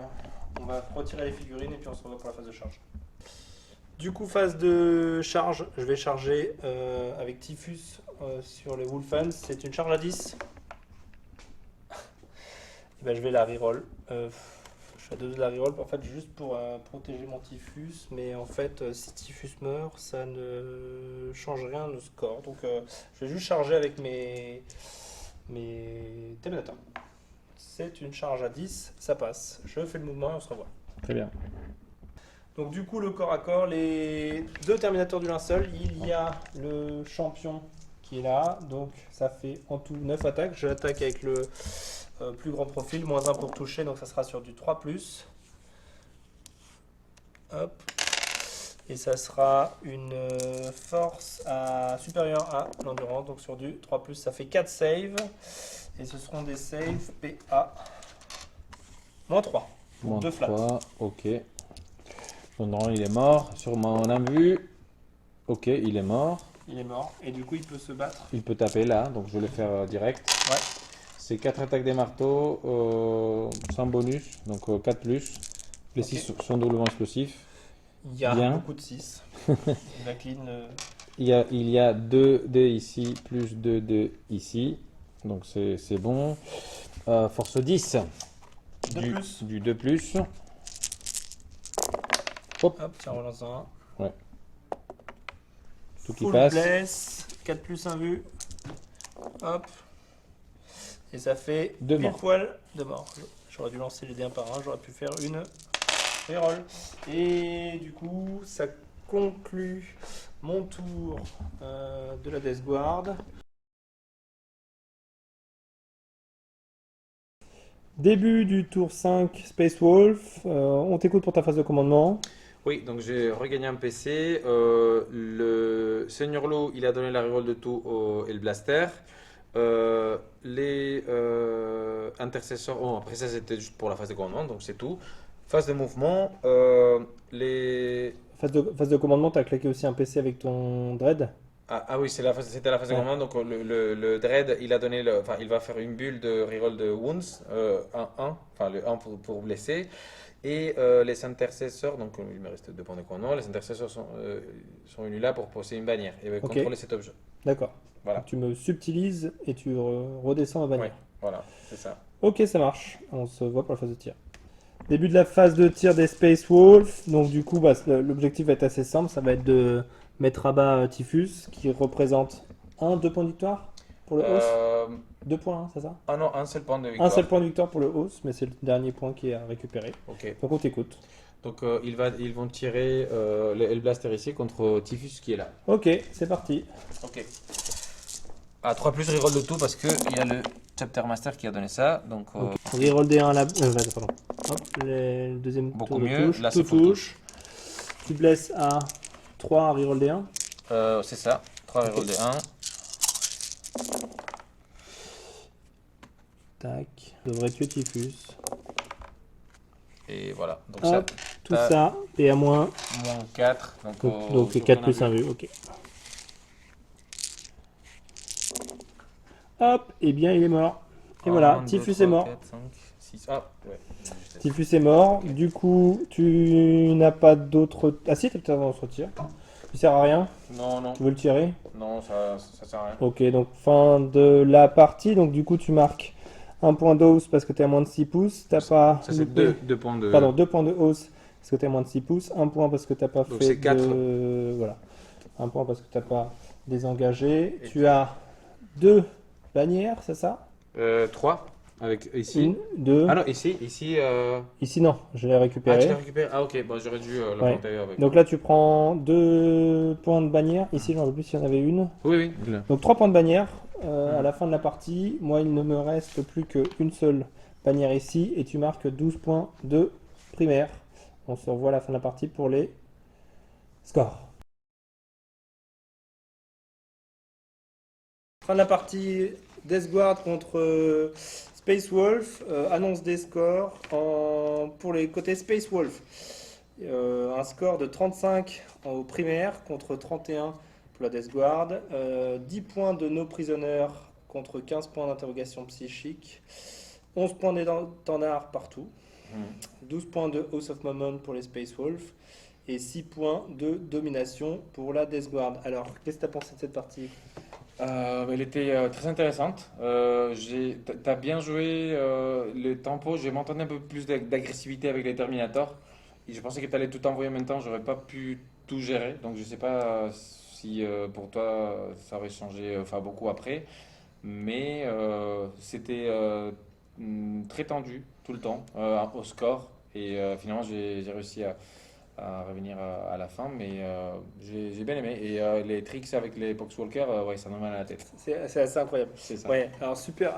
on va retirer les figurines et puis on se revoit pour la phase de charge. Du coup, phase de charge, je vais charger avec Typhus sur les Wolfens. C'est une charge à 10. Et ben, je vais la reroll. Je suis à 2 de la reroll en fait, juste pour protéger mon Typhus. Mais en fait, si Typhus meurt, ça ne change rien au score. Donc je vais juste charger avec mes Terminators. C'est une charge à 10, ça passe. Je fais le mouvement et on se revoit.
Très bien.
Donc du coup, le corps à corps, les 2 Terminators du linceul, il y a le champion qui est là. Donc ça fait en tout 9 attaques. Je l'attaque avec le plus grand profil, moins 1 pour toucher, donc ça sera sur du 3+. Hop. Et ça sera une force supérieure à l'endurance, donc sur du 3+, ça fait 4 saves. Et ce seront des saves PA. Moins 3.
Moins
2 flats.
3, ok. Non, il est mort. Sûrement, on a vu. Ok, il est mort.
Il est mort. Et du coup, il peut se battre.
Il peut taper là, donc je vais le faire direct.
Ouais.
C'est 4 attaques des marteaux, sans bonus, donc 4+. Les 6 sont doublement explosifs.
Il y a
Bien.
beaucoup de 6. La clean.
Il y a 2 dés ici, plus 2 dés ici. Donc c'est bon. Force 10.
2+.
Du 2+.
Hop, tiens, on relance un.
Tout qui
Full
passe.
bless. 4+, 1 vue. Hop. Et ça fait
2
pile
morts.
poil de mort. J'aurais dû lancer les dés un par un. J'aurais pu faire une reroll. Et du coup, ça conclut mon tour de la Death Guard. Début du tour 5, Space Wolf. On t'écoute pour ta phase de commandement.
Oui, donc j'ai regagné un PC. Le Seigneur Loup, il a donné la reroll de tout au Hellblaster. Les intercesseurs, oh, après ça c'était juste pour la phase de commandement, donc c'est tout. Phase de mouvement, les...
Phase de commandement, t'as claqué aussi un PC avec ton Dread.
Ah oui, c'était la phase de
Ouais.
commandement, donc le Dread, il a donné enfin, il va faire une bulle de reroll de Wounds, 1-1, enfin le 1 pour blesser. Et les intercesseurs, donc il me reste 2 points de commandement, les intercesseurs sont venus là pour poser une bannière et
Ok.
contrôler cet objet.
D'accord.
Voilà.
Tu me subtilises et tu redescends ma bannière.
Ouais, voilà, c'est ça.
Ok, ça marche. On se voit pour la phase de tir. Début de la phase de tir des Space Wolf. Donc du coup, l'objectif va être assez simple. Ça va être de mettre à bas Typhus, qui représente 2 points de victoire pour le hausse. 2 points, hein, c'est ça?
Ah non, un seul point de victoire.
Un seul point de victoire pour le hausse, mais c'est le dernier point qui est à récupérer.
Ok.
Donc on t'écoute.
Donc ils vont tirer le Hellblaster ici contre Typhus qui est là.
Ok, c'est parti.
Ok. À 3 plus reroll de tout parce qu'il y a le Chapter Master qui a donné ça. Donc
Ok. Reroll D1 là. Pardon. Hop, le deuxième
Beaucoup
tour de
mieux.
touche.
Là,
Tout
c'est full
touche. Tu blesses à 3 reroll D1.
c'est ça. 3 reroll de 1.
Tac. Devrait tuer Typhus.
Et voilà. Donc
Hop, tout
ça,
ça. Et à moins.
moins 4.
Donc c'est 4 plus 1 vue. Ok. Hop, et bien il est mort. Et voilà, Typhus est mort.
4, 5, 6. Ah, ouais.
Typhus est mort. Du coup, tu n'as pas d'autre. Ah si, t'as peut-être un autre tir. Tu sers à rien.
Non, non.
Tu veux le tirer?
Non, ça sert à rien.
Ok, donc fin de la partie. Donc du coup, tu marques un point de hausse parce que tu es à moins de 6 pouces. T'as pas.
Ça, c'est
loupé-
2 points de.
Pardon, 2 points de hausse parce que tu es à moins de 6 pouces. Un point parce que tu n'as pas
Donc
fait
c'est 4.
de. Voilà. Un point parce que tu n'as pas désengagé.
Et
Tu as 2 bannières, c'est ça?
3. Avec ici.
Une, 2.
Ah non, ici.
Ici, non, je l'ai
Ah, tu
récupéré.
l'as récupéré. Ah, ok. Bon, j'aurais dû le
Ouais.
monter avec.
Donc là, tu prends 2 points de bannière. Ici, je ne me rappelle plus s'il y en avait une.
Oui, oui.
Donc 3 points de bannière à la fin de la partie. Moi, il ne me reste plus qu'une seule bannière ici. Et tu marques 12 points de primaire. On se revoit à la fin de la partie pour les scores. Fin de la partie Death Guard contre Space Wolf. Annonce des scores pour les côtés Space Wolf. Un score de 35 au primaire contre 31 pour la Death Guard. 10 points de No Prisoner contre 15 points d'interrogation psychique. 11 points d'étendard partout. 12 points de House of Mammon pour les Space Wolves et 6 points de domination pour la Death Guard. Alors, qu'est-ce que tu as pensé de cette partie?
Elle était très intéressante. T'as bien joué le tempo. J'ai m'entendais un peu plus d'agressivité avec les Terminators. Et je pensais que tu allais tout envoyer en même temps. J'aurais pas pu tout gérer. Donc je sais pas si pour toi ça aurait changé enfin beaucoup après. Mais c'était très tendu tout le temps au score. Et finalement j'ai réussi à revenir à la fin, mais j'ai bien aimé. Et les tricks avec les Poxwalkers, ouais, ça m'a mal à la tête.
C'est assez incroyable.
C'est ça.
Ouais, alors super.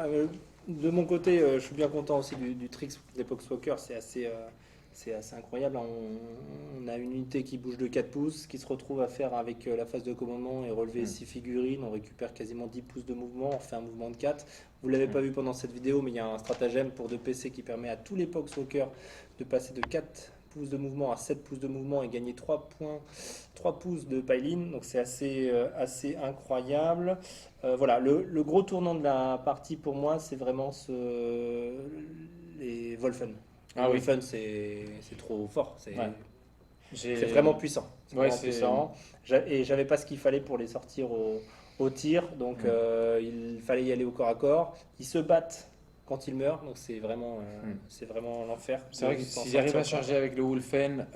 De mon côté, je suis bien content aussi du tricks des Poxwalkers. C'est assez incroyable. On a une unité qui bouge de 4 pouces, qui se retrouve à faire avec la phase de commandement et relever 6 figurines. On récupère quasiment 10 pouces de mouvement. On fait un mouvement de 4. Vous ne l'avez pas vu pendant cette vidéo, mais il y a un stratagème pour 2 PC qui permet à tous les Poxwalkers de passer de 4 pouces de mouvement à 7 pouces de mouvement et gagner 3 pouces de pile-in. Donc c'est assez incroyable. Voilà, le gros tournant de la partie pour moi, c'est vraiment les Wolfen.
Ah oui.
Wolfen, c'est trop fort. C'est
Ouais.
c'est vraiment puissant. C'est
Ouais,
vraiment
c'est-
puissant. Et j'avais pas ce qu'il fallait pour les sortir au tir. Donc il fallait y aller au corps à corps. Ils se battent quand ils meurent. Donc c'est vraiment l'enfer.
C'est vrai que
S'en
si j'arrive à
sortir.
charger avec le Wolfen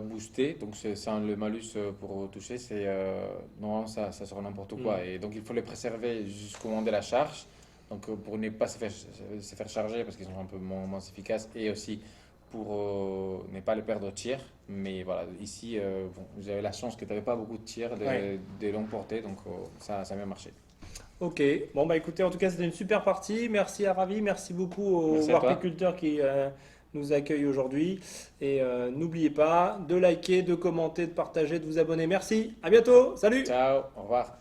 boosté, donc c'est le malus pour toucher, non, ça sera n'importe quoi. Et donc il faut les préserver jusqu'au moment de la charge. Donc pour ne pas se faire charger parce qu'ils sont un peu moins efficaces et aussi pour ne pas les perdre au tir. Mais voilà, ici, bon, j'avais la chance que tu n'avais pas beaucoup de tirs
Ouais.
de longue portée, donc ça a bien marché.
Ok, bon bah écoutez, en tout cas c'était une super partie. Merci à Ravi, merci beaucoup aux
Merci à toi.
warpiculteurs qui nous accueillent aujourd'hui. Et n'oubliez pas de liker, de commenter, de partager, de vous abonner. Merci, à bientôt, salut!
Ciao, au revoir.